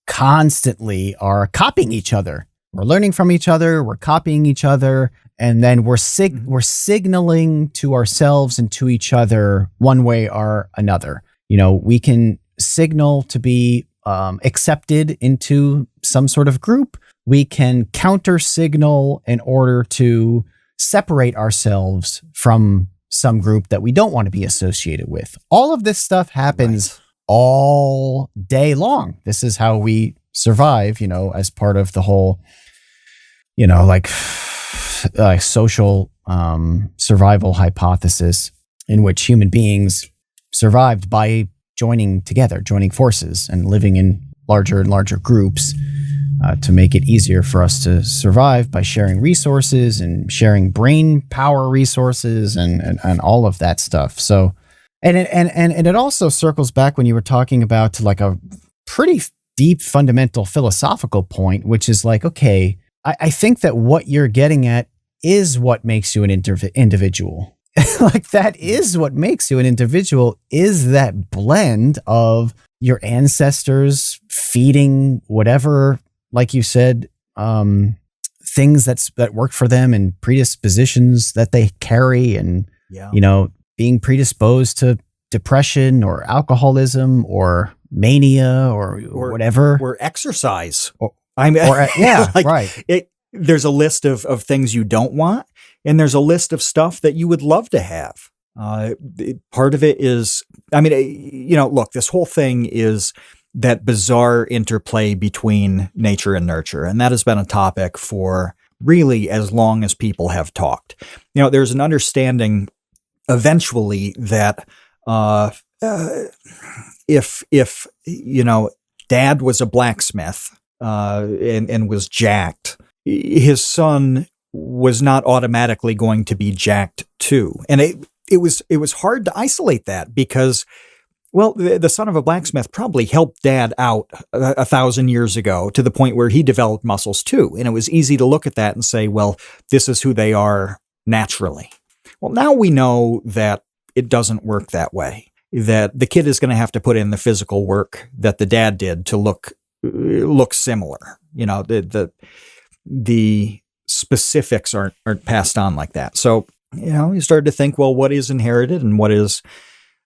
constantly are copying each other. We're learning from each other, we're copying each other, and then we're signaling to ourselves and to each other one way or another. We can signal to be accepted into some sort of group, we can counter signal in order to separate ourselves from some group that we don't want to be associated with. All of this stuff happens all day long. This is how we survive, as part of the whole, like social survival hypothesis, in which human beings survived by joining together, joining forces, and living in larger and larger groups to make it easier for us to survive by sharing resources and sharing brain power resources and all of that stuff. So, and it also circles back when you were talking about to like a pretty deep fundamental philosophical point, which is like, okay, I think that what you're getting at is what makes you an individual. Like that is what makes you an individual, is that blend of your ancestors feeding whatever, like you said, things that work for them and predispositions that they carry, and being predisposed to depression or alcoholism or mania or whatever, or exercise. Right. There's a list of things you don't want, and there's a list of stuff that you would love to have. Part of it is, look, this whole thing is that bizarre interplay between nature and nurture. And that has been a topic for really as long as people have talked. There's an understanding eventually that if dad was a blacksmith and was jacked, his son was not automatically going to be jacked too. And it was hard to isolate that because, well, the son of a blacksmith probably helped dad out 1,000 years ago to the point where he developed muscles too. And it was easy to look at that and say, well, this is who they are naturally. Well, now we know that it doesn't work that way, that the kid is going to have to put in the physical work that the dad did to look similar. The specifics aren't passed on like that. So, you started to think, well, what is inherited and what is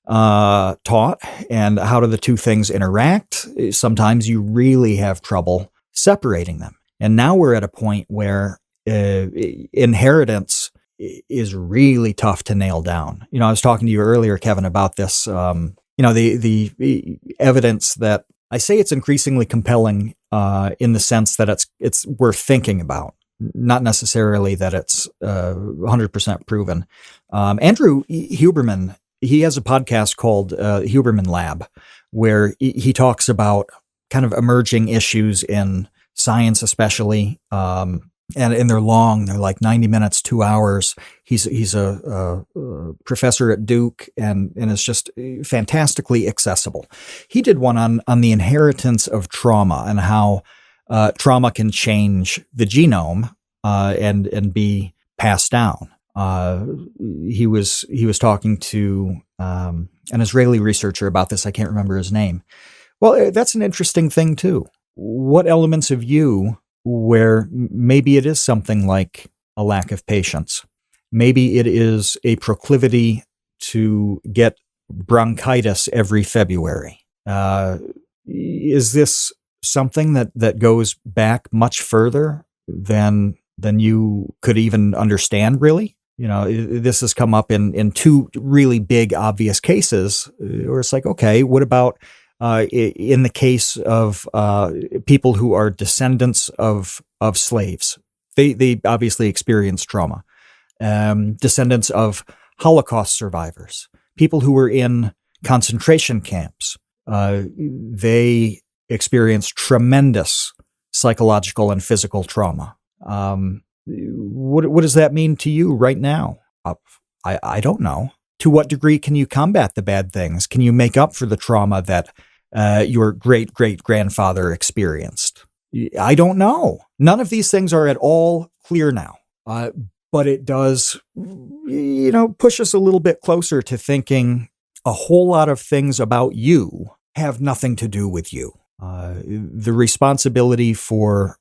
taught, and how do the two things interact? Sometimes you really have trouble separating them. And now we're at a point where inheritance is really tough to nail down. I was talking to you earlier, Kevin, about this, the evidence that I say it's increasingly compelling in the sense that it's worth thinking about, not necessarily that it's 100% proven. Andrew Huberman, he has a podcast called Huberman Lab, where he talks about kind of emerging issues in science, especially, and they're long. They're like 90 minutes, 2 hours. He's a professor at Duke, and is just fantastically accessible. He did one on the inheritance of trauma and how trauma can change the genome and be passed down. He was talking to an Israeli researcher about this. I can't remember his name. Well, that's an interesting thing too. What elements of you, where maybe it is something like a lack of patience, maybe it is a proclivity to get bronchitis every February. Is this something that goes back much further than you could even understand, really? This has come up in two really big, obvious cases where it's like, okay, what about in the case of people who are descendants of slaves? They obviously experience trauma. Descendants of Holocaust survivors, people who were in concentration camps, they experienced tremendous psychological and physical trauma. What does that mean to you right now? I don't know. To what degree can you combat the bad things? Can you make up for the trauma that your great-great-grandfather experienced? I don't know. None of these things are at all clear now. But it does, push us a little bit closer to thinking a whole lot of things about you have nothing to do with you. The responsibility for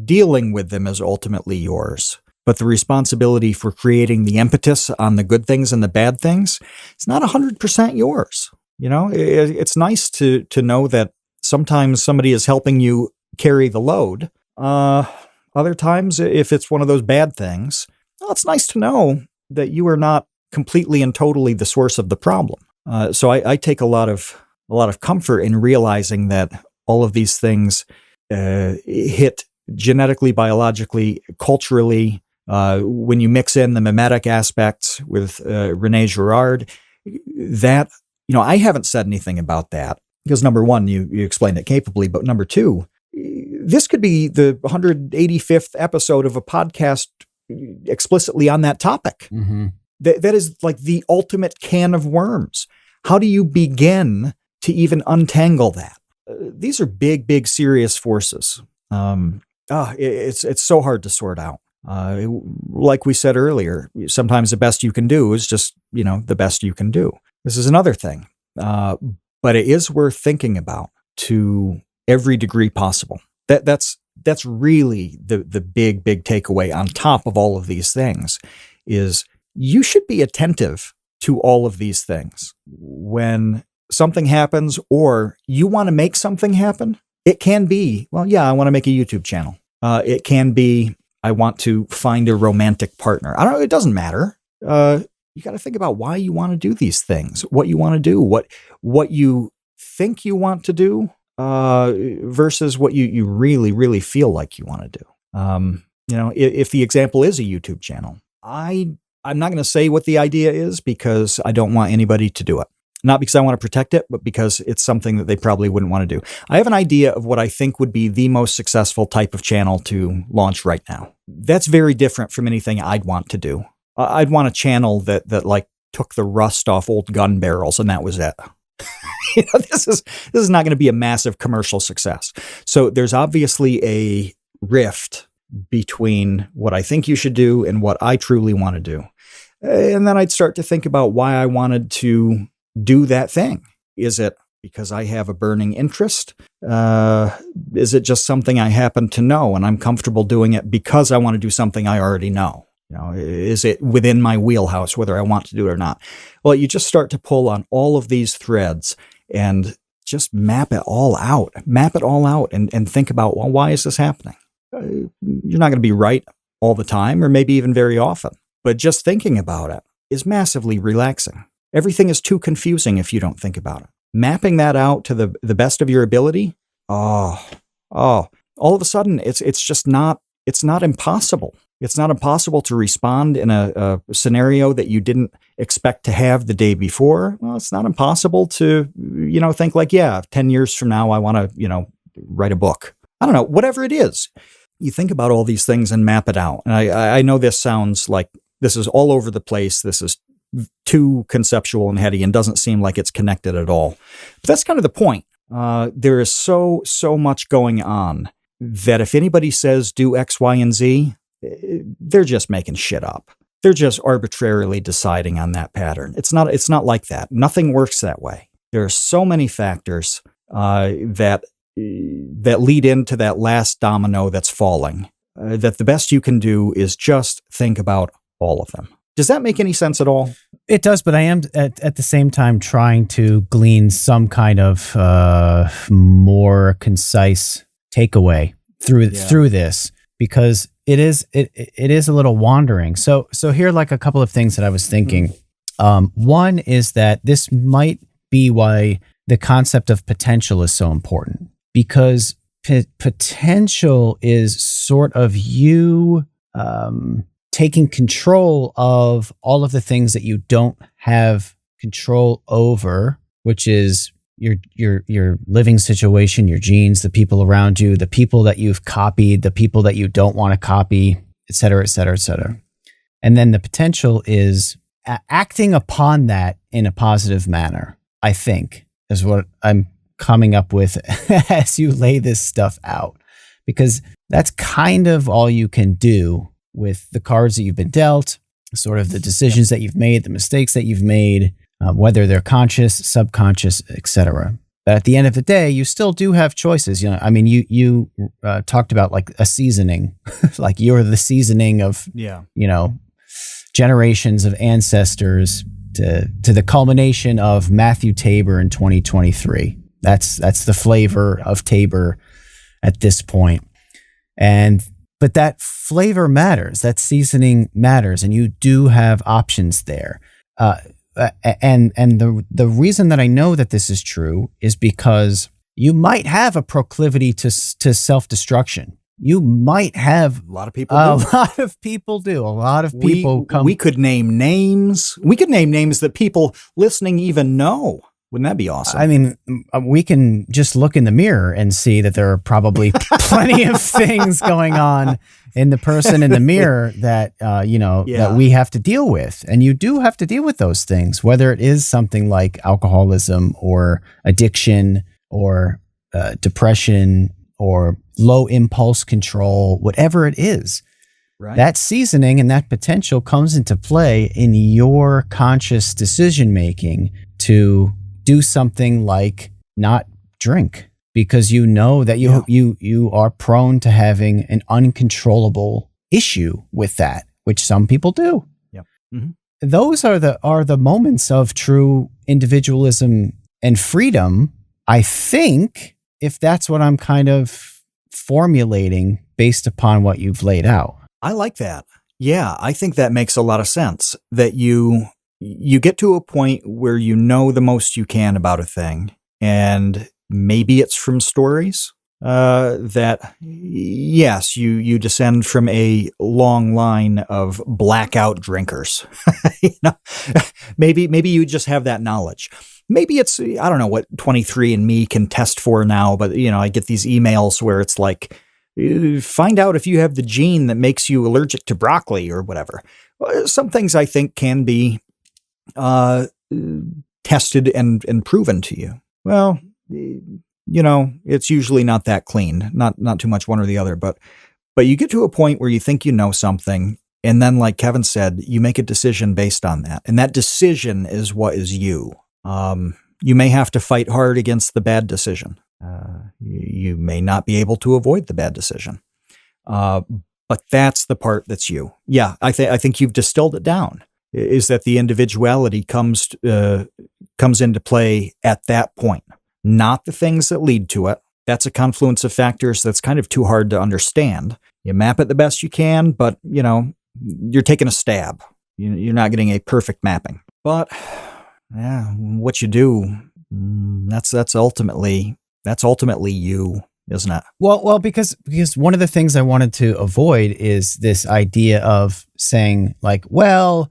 dealing with them is ultimately yours. But the responsibility for creating the impetus on the good things and the bad things, it's not 100% yours. It's nice to know that Sometimes somebody is helping you carry the load. Other times, if it's one of those bad things, well, it's nice to know that you are not completely and totally the source of the problem. So I take a lot of comfort in realizing that all of these things hit genetically, biologically, culturally. When you mix in the mimetic aspects with Rene Girard, that, I haven't said anything about that because number one, you explained it capably, but number two, this could be the 185th episode of a podcast explicitly on that topic. Mm-hmm. That is like the ultimate can of worms. How do you begin to even untangle that? These are big, big, serious forces. It's so hard to sort out. Like we said earlier, sometimes the best you can do is just, the best you can do. This is another thing. But it is worth thinking about to every degree possible. That's really the big, big takeaway on top of all of these things is you should be attentive to all of these things. When something happens or you want to make something happen, it can be, I want to make a YouTube channel. It can be, I want to find a romantic partner. I don't know. It doesn't matter. You got to think about why you want to do these things, what you want to do, what you think you want to do, versus what you really, really feel like you want to do. If the example is a YouTube channel, I'm not going to say what the idea is because I don't want anybody to do it. Not because I want to protect it, but because it's something that they probably wouldn't want to do. I have an idea of what I think would be the most successful type of channel to launch right now. That's very different from anything I'd want to do. I'd want a channel that like took the rust off old gun barrels and that was it. This is not going to be a massive commercial success. So there's obviously a rift between what I think you should do and what I truly want to do. And then I'd start to think about why I wanted to do that thing. Is it because I have a burning interest? Is it just something I happen to know and I'm comfortable doing it because I want to do something I already know? Is it within my wheelhouse, whether I want to do it or not? Well, you just start to pull on all of these threads and just map it all out and think about, why is this happening? You're not going to be right all the time or maybe even very often, but just thinking about it is massively relaxing. Everything is too confusing if you don't think about it. Mapping that out to the best of your ability, all of a sudden it's just not, it's not impossible. It's not impossible to respond in a scenario that you didn't expect to have the day before. Well, it's not impossible to, think like, 10 years from now, I want to, write a book. I don't know, whatever it is. You think about all these things and map it out. And I know this sounds like this is all over the place. This is too conceptual and heady and doesn't seem like it's connected at all. But that's kind of the point. There is so much going on that if anybody says do X, Y, and Z, they're just making shit up. They're just arbitrarily deciding on that pattern. It's not like that. Nothing works that way. There are so many factors that lead into that last domino that's falling, that the best you can do is just think about all of them. Does that make any sense at all? It does, but I am at the same time trying to glean some kind of more concise takeaway through this, because it is a little wandering. So here are like a couple of things that I was thinking. One is that this might be why the concept of potential is so important, because potential is sort of you taking control of all of the things that you don't have control over, which is your living situation, your genes, the people around you, the people that you've copied, the people that you don't want to copy, et cetera, et cetera, et cetera. And then the potential is acting upon that in a positive manner, I think, is what I'm coming up with as you lay this stuff out, because that's kind of all you can do with the cards that you've been dealt, sort of the decisions that you've made, the mistakes that you've made, whether they're conscious, subconscious, etc. But at the end of the day, you still do have choices. You talked about like a seasoning, like you're the seasoning of, generations of ancestors to the culmination of Matthew Tabor in 2023. That's the flavor of Tabor at this point. But that flavor matters, that seasoning matters, and you do have options there. And the reason that I know that this is true is because you might have a proclivity to self-destruction. You might have a lot of people do. A lot of people do. A lot of people we could name names. We could name names that people listening even know. Wouldn't that be awesome? I mean, we can just look in the mirror and see that there are probably plenty of things going on in the person in the mirror that, that we have to deal with. And you do have to deal with those things, whether it is something like alcoholism or addiction or depression or low impulse control, whatever it is. Right. That seasoning and that potential comes into play in your conscious decision-making to do something like not drink, because you know that you are prone to having an uncontrollable issue with that, which some people do. Yep. Mm-hmm. Those are the moments of true individualism and freedom, I think, if that's what I'm kind of formulating based upon what you've laid out. I like that. Yeah, I think that makes a lot of sense, that you get to a point where you know the most you can about a thing, and maybe it's from stories that, yes, you descend from a long line of blackout drinkers. Maybe you just have that knowledge. Maybe it's, I don't know what 23andMe can test for now, but I get these emails where it's like, find out if you have the gene that makes you allergic to broccoli or whatever. Some things I think can be tested and proven to you. Well, it's usually not that clean, not too much one or the other, but you get to a point where you think you know something, and then, like Kevin said, you make a decision based on that, and that decision is what is you. You may have to fight hard against the bad decision. You may not be able to avoid the bad decision, but that's the part that's you. Yeah, I think you've distilled it down. Is that the individuality comes into play at that point, not the things that lead to it. That's a confluence of factors that's kind of too hard to understand. You map it the best you can, but you're taking a stab. You're not getting a perfect mapping. But yeah, what you do, that's ultimately you, isn't it? Well, because one of the things I wanted to avoid is this idea of saying like, well,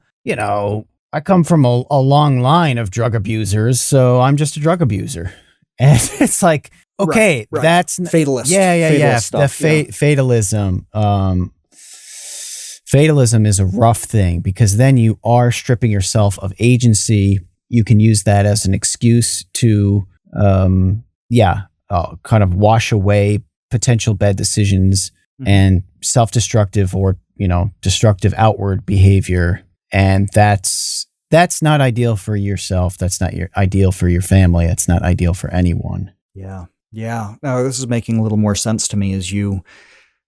I come from a long line of drug abusers, so I'm just a drug abuser. And it's like, okay, right. That's fatalist. Yeah. Stuff, fatalism. Fatalism is a rough thing, because then you are stripping yourself of agency. You can use that as an excuse to, kind of wash away potential bad decisions and self-destructive or, destructive outward behavior. And that's not ideal for yourself. That's not ideal for your family. That's not ideal for anyone. Yeah. No, this is making a little more sense to me as you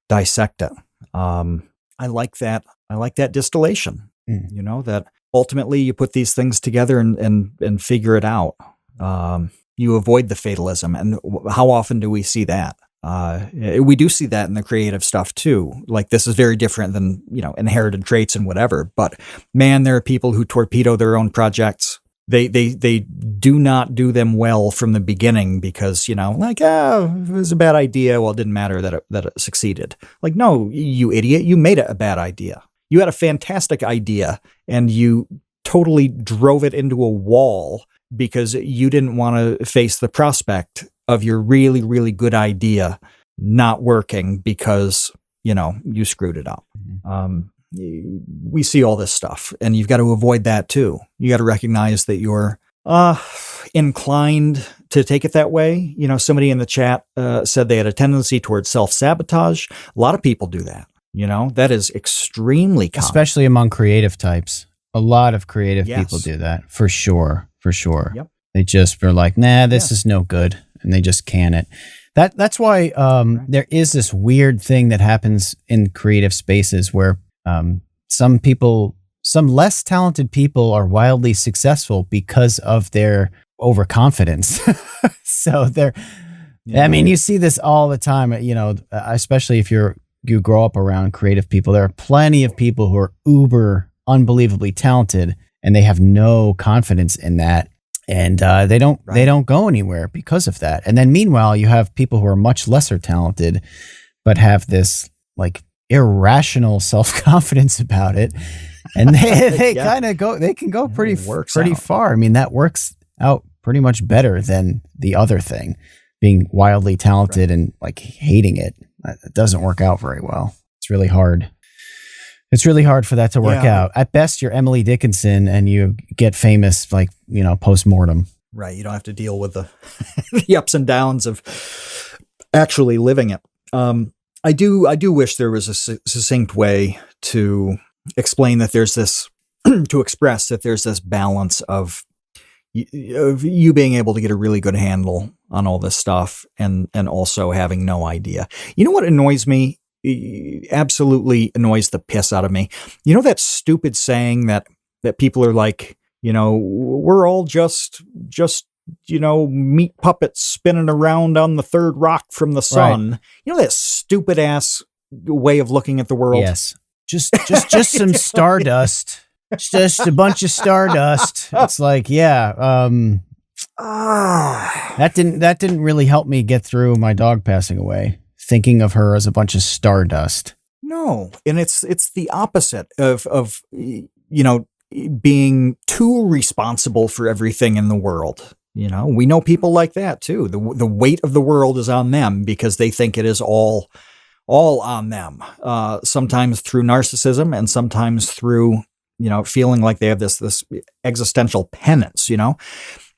dissect it. I like that. I like that distillation. That ultimately you put these things together and figure it out. You avoid the fatalism. And how often do we see that? We do see that in the creative stuff too. Like, this is very different than, inherited traits and whatever. But man, there are people who torpedo their own projects. They do not do them well from the beginning because, it was a bad idea. Well, it didn't matter that it succeeded. Like, no, you idiot, you made it a bad idea. You had a fantastic idea and you totally drove it into a wall because you didn't want to face the prospect of your really, really good idea not working because, you screwed it up. We see all this stuff, and you've got to avoid that too. You got to recognize that you're inclined to take it that way. Somebody in the chat said they had a tendency towards self-sabotage. A lot of people do that. That is extremely common. Especially among creative types. A lot of creative people do that, for sure. Yep. They just are like, nah, this is no good. And they just can it. That's why there is this weird thing that happens in creative spaces where some less talented people are wildly successful because of their overconfidence. So I mean, you see this all the time, especially if you grow up around creative people. There are plenty of people who are uber unbelievably talented, and they have no confidence in that. And they don't go anywhere because of that. And then meanwhile, you have people who are much lesser talented, but have this like irrational self-confidence about it. And they can go pretty far. I mean, that works out pretty much better than the other thing, being wildly talented and like hating it. It doesn't work out very well. It's really hard. It's really hard for that to work out. At best, you're Emily Dickinson and you get famous, like, post-mortem. Right. You don't have to deal with the the ups and downs of actually living it. I do wish there was a succinct way to explain that there's this, to express that there's this balance of you being able to get a really good handle on all this stuff and also having no idea. You know what annoys me? Absolutely annoys the piss out of me. You know that stupid saying that people are like, we're all just meat puppets spinning around on the third rock from the sun. Right. You know that stupid ass way of looking at the world? Yes. Just some stardust. Just a bunch of stardust. It's like, that didn't really help me get through my dog passing away, thinking of her as a bunch of stardust. No, and it's the opposite of being too responsible for everything in the world. We know people like that too. The weight of the world is on them because they think it is all on them. Sometimes through narcissism and sometimes through feeling like they have this existential penance.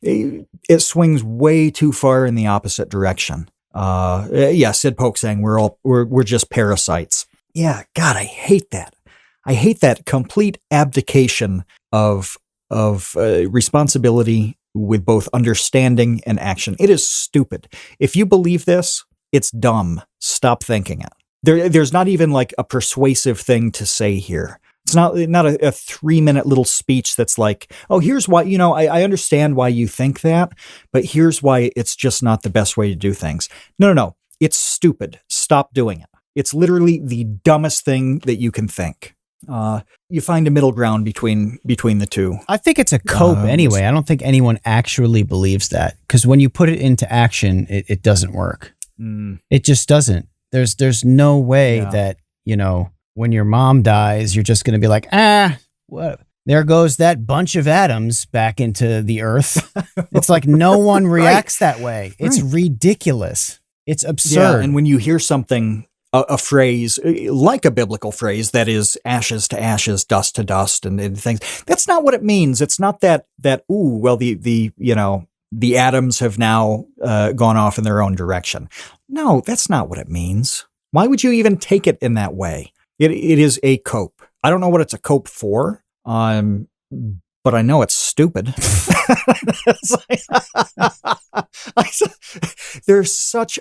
It swings way too far in the opposite direction. Sid Polk saying we're just parasites. Yeah, God, I hate that. I hate that complete abdication of responsibility with both understanding and action. It is stupid. If you believe this, it's dumb. Stop thinking it. There's not even like a persuasive thing to say here. It's not a 3-minute little speech that's like, oh, here's why, I understand why you think that, but here's why it's just not the best way to do things. No. It's stupid. Stop doing it. It's literally the dumbest thing that you can think. You find a middle ground between the two. I think it's a cope anyway. I don't think anyone actually believes that, because when you put it into action, it doesn't work. It just doesn't. There's no way that, when your mom dies, you're just going to be like, what? There goes that bunch of atoms back into the earth. It's like no one reacts that way. It's ridiculous. It's absurd. Yeah, and when you hear something, a phrase like a biblical phrase that is ashes to ashes, dust to dust, and things, that's not what it means. It's not that the atoms have now gone off in their own direction. No, that's not what it means. Why would you even take it in that way? It is a cope. I don't know what it's a cope for, but I know it's stupid. There's such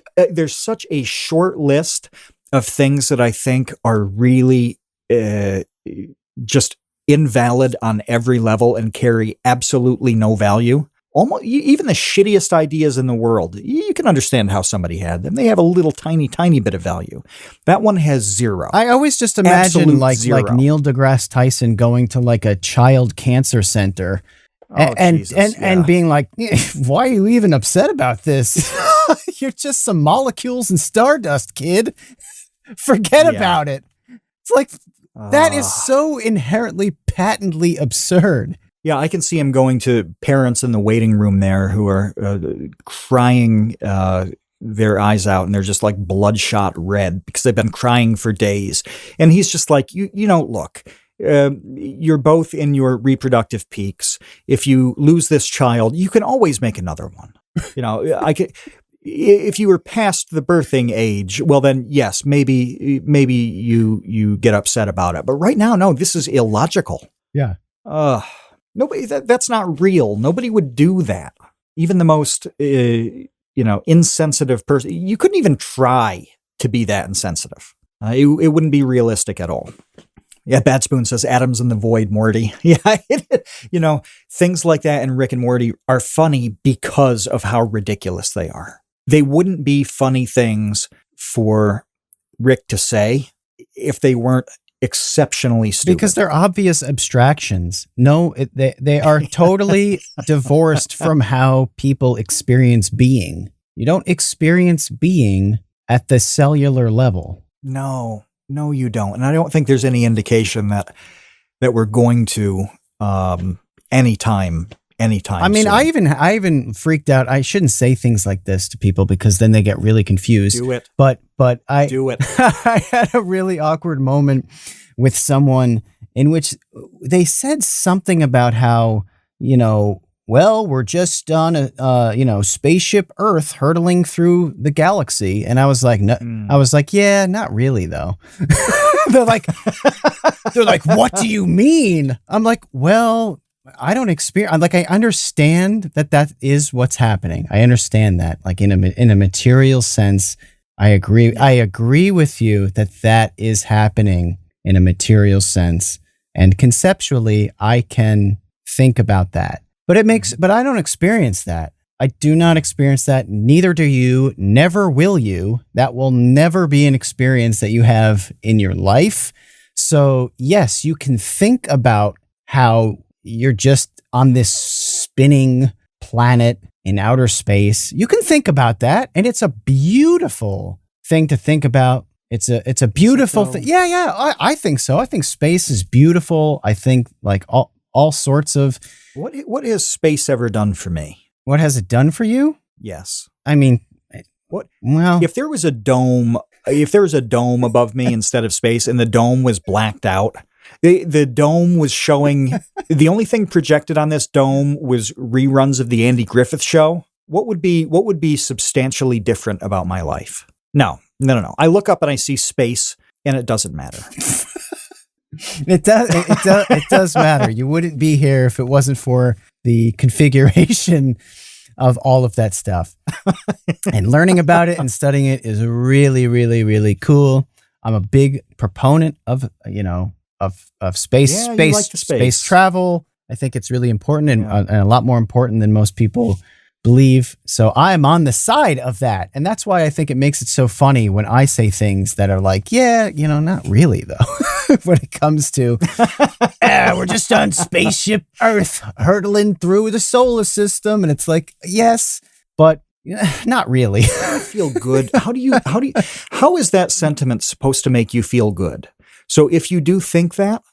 a short list of things that I think are really just invalid on every level and carry absolutely no value. Almost even the shittiest ideas in the world, you can understand how somebody had them. They have a little tiny bit of value. That one has zero. I always just imagine like Neil deGrasse Tyson going to like a child cancer center and being like, why are you even upset about this? You're just some molecules and stardust, kid. Forget about it. It's like, that is so inherently, patently absurd. Yeah, I can see him going to parents in the waiting room there who are crying their eyes out, and they're just like bloodshot red because they've been crying for days. And he's just like, look, you're both in your reproductive peaks. If you lose this child, you can always make another one. If you were past the birthing age, well then, yes, maybe you get upset about it. But right now, no, this is illogical. Yeah. Nobody, that's not real. Nobody would do that. Even the most, insensitive person. You couldn't even try to be that insensitive. It wouldn't be realistic at all. Yeah, Bad Spoon says atoms in the void, Morty. Yeah, things like that in Rick and Morty are funny because of how ridiculous they are. They wouldn't be funny things for Rick to say if they weren't exceptionally stupid. Because they're obvious abstractions. No, they are totally divorced from how people experience being. You don't experience being at the cellular level. No, you don't. And I don't think there's any indication that we're going to anytime I mean, soon. I even freaked out. I shouldn't say things like this to people because then they get really confused. Do it. But I do it. I had a really awkward moment with someone in which they said something about how, well, we're just on a spaceship Earth hurtling through the galaxy, and I was like, no, I was like, yeah, not really though. they're like, what do you mean? I'm like, well, I don't experience. Like, I understand that is what's happening. I understand that, like in a material sense, I agree. I agree with you that is happening in a material sense, and conceptually, I can think about that. But I don't experience that. I do not experience that. Neither do you. Never will you. That will never be an experience that you have in your life. So yes, you can think about how you're just on this spinning planet in outer space. You can think about that, and it's a beautiful thing to think about. It's a beautiful thing. Yeah. I think so. I think space is beautiful. I think like all sorts of. What has space ever done for me? What has it done for you? Yes. I mean, what? Well, if there was a dome above me instead of space, and the dome was blacked out, the dome was showing. The only thing projected on this dome was reruns of the Andy Griffith Show. What would be substantially different about my life? No. I look up and I see space, and it doesn't matter. It does matter. You wouldn't be here if it wasn't for the configuration of all of that stuff. And learning about it and studying it is really, really, really cool. I'm a big proponent of space, space travel. I think it's really important and a lot more important than most people believe. So I'm on the side of that. And that's why I think it makes it so funny when I say things that are like, not really though, when it comes to, we're just on spaceship Earth hurtling through the solar system. And it's like, yes, but not really. I feel good. How is that sentiment supposed to make you feel good? So if you do think that,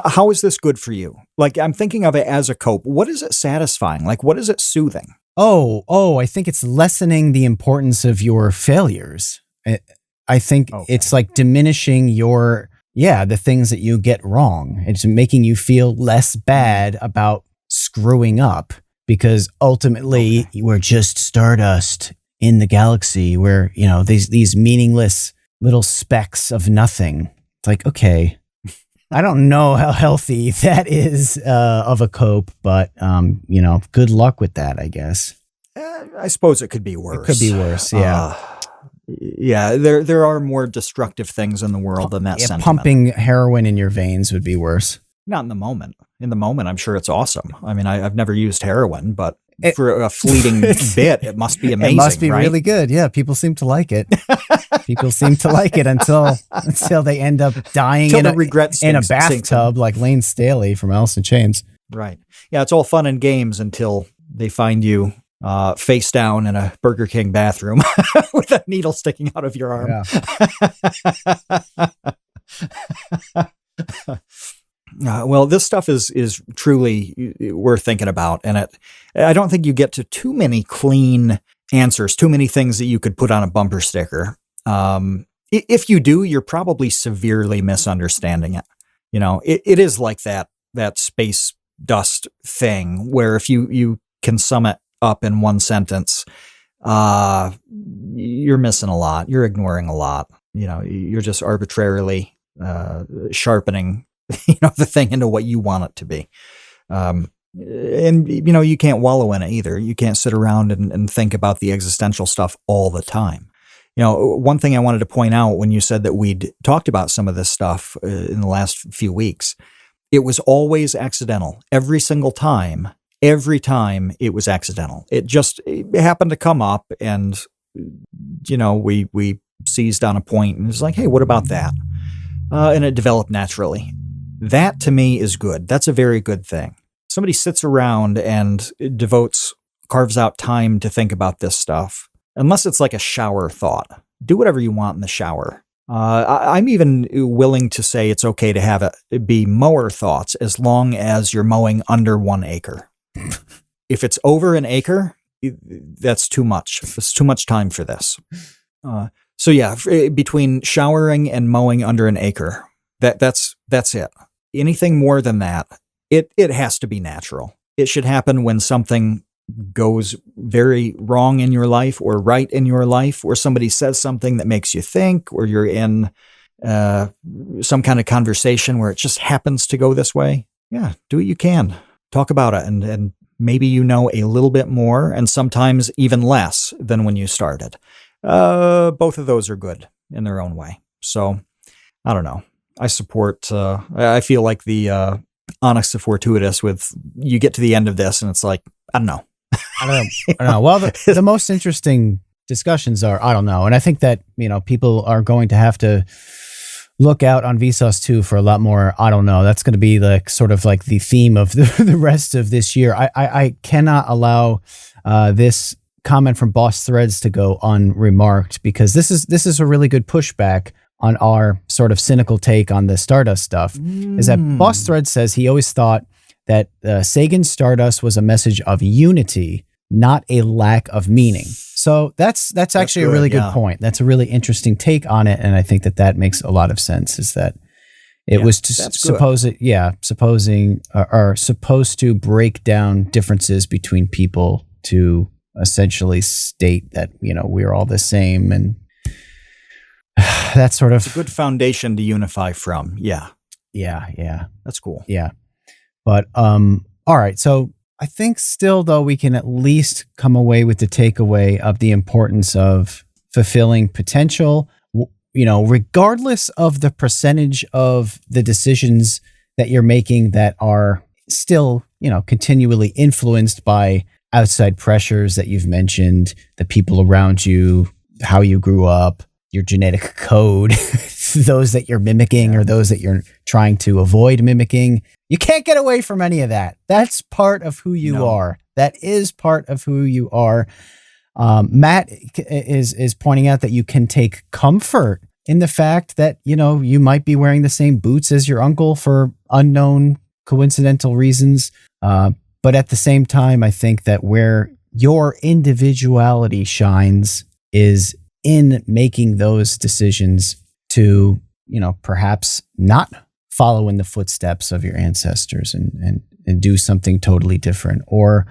how is this good for you? Like, I'm thinking of it as a cope. What is it satisfying? Like, what is it soothing? Oh, I think it's lessening the importance of your failures. I think it's like diminishing the things that you get wrong. It's making you feel less bad about screwing up, because ultimately we're just stardust in the galaxy where, these meaningless little specks of nothing. It's like, okay, I don't know how healthy that is of a cope, but, good luck with that, I guess. I suppose it could be worse. It could be worse, yeah. There are more destructive things in the world than that sentiment. Pumping heroin in your veins would be worse. Not in the moment. In the moment, I'm sure it's awesome. I mean, I've never used heroin, but for a fleeting bit, it must be amazing. It must be right? really good. Yeah, people seem to like it. People seem to like it until they end up dying in a bathtub like Lane Staley from Alice in Chains. Right. Yeah, it's all fun and games until they find you face down in a Burger King bathroom with a needle sticking out of your arm. Yeah. Well, this stuff is truly worth thinking about, and I don't think you get to too many clean answers, too many things that you could put on a bumper sticker. If you do, you're probably severely misunderstanding it. It is like that space dust thing where if you can sum it up in one sentence, you're missing a lot. You're ignoring a lot. You're just arbitrarily sharpening the thing into what you want it to be. And you can't wallow in it either. You can't sit around and think about the existential stuff all the time. One thing I wanted to point out when you said that we'd talked about some of this stuff in the last few weeks, it was always accidental. Every single time, it was accidental. It happened to come up, and, we seized on a point and it was like, hey, what about that? And it developed naturally. That to me is good. That's a very good thing. Somebody sits around and carves out time to think about this stuff. Unless it's like a shower thought. Do whatever you want in the shower. I'm even willing to say it's okay to have it be mower thoughts as long as you're mowing under 1 acre. If it's over an acre, that's too much. It's too much time for this. So yeah, between showering and mowing under an acre, that's it. Anything more than that, it has to be natural. It should happen when something goes very wrong in your life or right in your life, or somebody says something that makes you think, or you're in some kind of conversation where it just happens to go this way. Yeah, do what you can. Talk about it, and maybe a little bit more, and sometimes even less than when you started. Both of those are good in their own way. So, I don't know. I support, I feel like the onyx of fortuitous with, you get to the end of this and it's like, I don't know. I don't know. Well, the most interesting discussions are, I don't know. And I think that, people are going to have to look out on Vsauce 2 for a lot more. I don't know. That's going to be like sort of like the theme of the rest of this year. I cannot allow this comment from Boss Threads to go unremarked, because this is a really good pushback on our sort of cynical take on the Stardust stuff. Is that Boss Threads says he always thought that Sagan's Stardust was a message of unity, not a lack of meaning. So that's actually a really good point. That's a really interesting take on it, and I think that makes a lot of supposed to break down differences between people to essentially state that we're all the same, and that's sort of it's a good foundation to unify from. Yeah, that's cool. Yeah. But, all right. So I think still, though, we can at least come away with the takeaway of the importance of fulfilling potential, regardless of the percentage of the decisions that you're making that are still, continually influenced by outside pressures that you've mentioned, the people around you, how you grew up, your genetic code, those that you're mimicking or those that you're trying to avoid mimicking. You can't get away from any of that. That's part of who you are. That is part of who you are. Matt is pointing out that you can take comfort in the fact that, you might be wearing the same boots as your uncle for unknown coincidental reasons. But at the same time, I think that where your individuality shines is in making those decisions to, perhaps not follow in the footsteps of your ancestors and do something totally different, or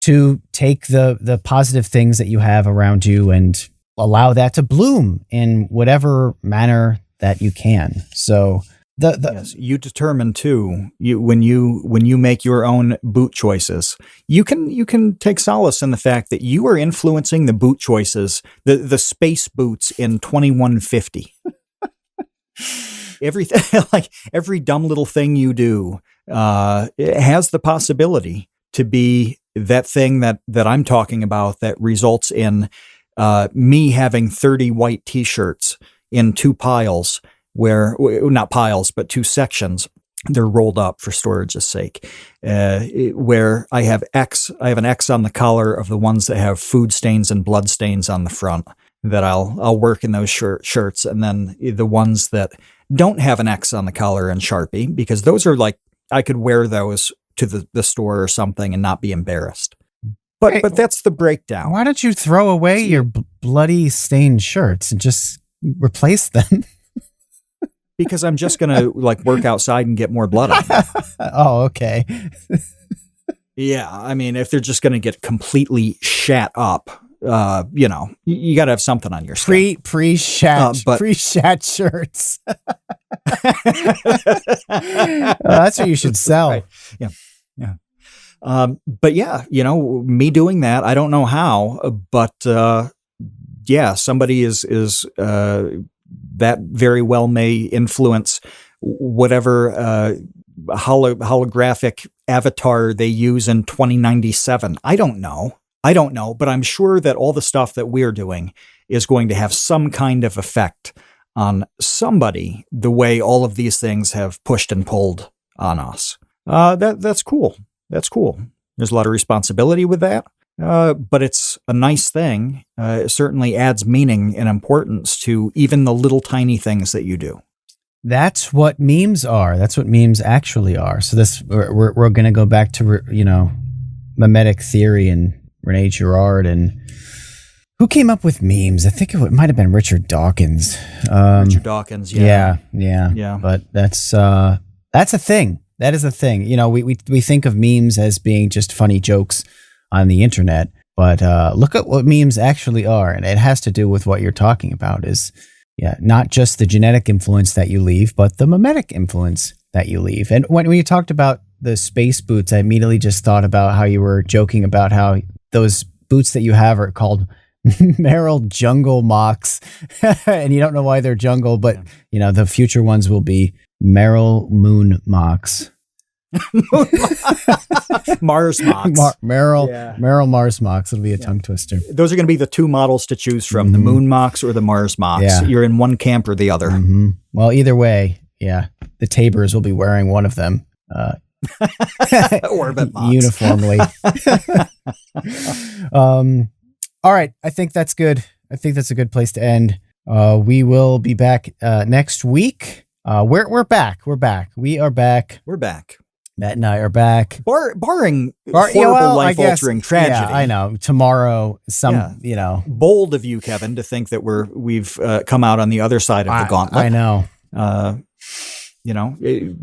to take the positive things that you have around you and allow that to bloom in whatever manner that you can. So yes, you determine too. When you make your own boot choices, you can take solace in the fact that you are influencing the boot choices, the space boots in 2150. Everything, like every dumb little thing you do, it has the possibility to be that thing that I'm talking about that results in me having 30 white T-shirts in 2 piles. Not piles, but 2 sections. They're rolled up for storage's sake. Where I have an X on the collar of the ones that have food stains and blood stains on the front. That I'll work in those shirts, and then the ones that don't have an X on the collar and Sharpie, because those are like I could wear those to the store or something and not be embarrassed. But that's the breakdown. Why don't you throw away your bloody stained shirts and just replace them? Because I'm just going to work outside and get more blood on them. Oh, okay. Yeah. I mean, if they're just going to get completely shat up, you got to have something on your skin. Pre-shat shirts. That's what you should sell. Right. Yeah. Yeah. But yeah, me doing that, I don't know how, but, somebody is that very well may influence whatever holographic avatar they use in 2097. I don't know, but I'm sure that all the stuff that we're doing is going to have some kind of effect on somebody, the way all of these things have pushed and pulled on us. That's cool. That's cool. There's a lot of responsibility with that, but it's a nice thing. It certainly adds meaning and importance to even the little tiny things that you do. That's what memes are. That's what memes actually are. So we're going to go back to, mimetic theory and Rene Girard and who came up with memes? I think it might have been Richard Dawkins. Richard Dawkins, yeah. Yeah. But that's a thing. That is a thing. We think of memes as being just funny jokes on the internet, but look at what memes actually are, and it has to do with what you're talking about. Not just the genetic influence that you leave, but the mimetic influence that you leave. And when you talked about the space boots, I immediately just thought about how you were joking about how those boots that you have are called Merrill Jungle Mocks, and you don't know why they're jungle, but the future ones will be Merrill Moon Mocks. Mars Mocks. Merrill Mars Mocks. It'll be a tongue twister. Those are going to be the two models to choose from, the Moon Mocks or the Mars Mocks. Yeah. You're in one camp or the other. Mm-hmm. Well, either way, the Tabors will be wearing one of them. Orbit Mocks. Uniformly. All right. I think that's good. I think that's a good place to end. We will be back next week. We're back. We are back. We're back. Matt and I are back. Barring horrible life-altering tragedy. Yeah, I know. Tomorrow, bold of you, Kevin, to think that we've come out on the other side of the gauntlet. I know.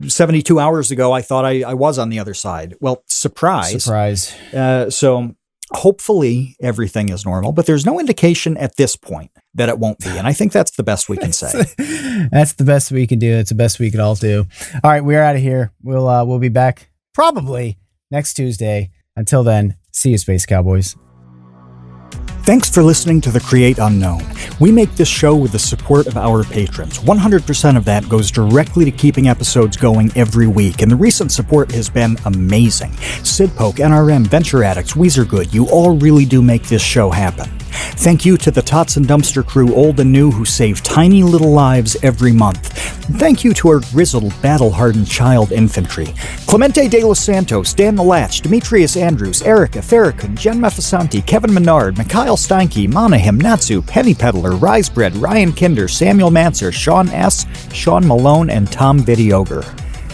72 hours ago, I thought I was on the other side. Well, surprise. So hopefully everything is normal, but there's no indication at this point that it won't be. And I think that's the best we can say. That's the best we can do. It's the best we could all do. All right, we're out of here. We'll be back probably next Tuesday. Until then, see you, Space Cowboys. Thanks for listening to The Create Unknown. We make this show with the support of our patrons. 100% of that goes directly to keeping episodes going every week, and the recent support has been amazing. Sid Polk, NRM, Venture Addicts, Weezer Good, you all really do make this show happen. Thank you to the Tots and Dumpster crew, old and new, who save tiny little lives every month. Thank you to our grizzled, battle-hardened child infantry. Clemente de los Santos, Dan the Latch, Demetrius Andrews, Erica, Farrakhan, Jen Mefasanti, Kevin Menard, Mikhail Steinke, Monahim, Natsu, Penny Peddler, Risebread, Ryan Kinder, Samuel Manser, Sean S., Sean Malone, and Tom Vidioger.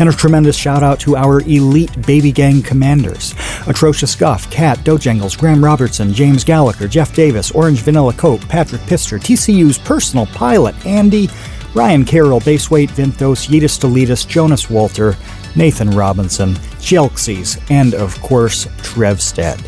And a tremendous shout out to our elite baby gang commanders: Atrocious Guff, Kat, Dojangles, Graham Robertson, James Gallagher, Jeff Davis, Orange Vanilla Coke, Patrick Pister, TCU's personal pilot, Andy, Ryan Carroll, Baseweight Vinthos, Yeetus Deletus, Jonas Walter, Nathan Robinson, Jelksies, and of course, Trevstead.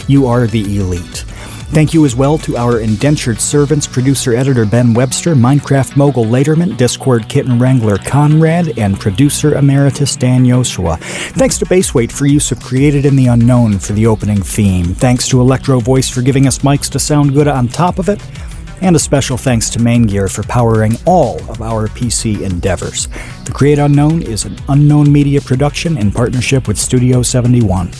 You are the elite. Thank you as well to our indentured servants, producer-editor Ben Webster, Minecraft mogul Laterman, Discord kitten wrangler Conrad, and producer emeritus Dan Yoshua. Thanks to Baseweight for use of Created in the Unknown for the opening theme. Thanks to Electro Voice for giving us mics to sound good on top of it. And a special thanks to Main Gear for powering all of our PC endeavors. The Create Unknown is an Unknown Media production in partnership with Studio 71.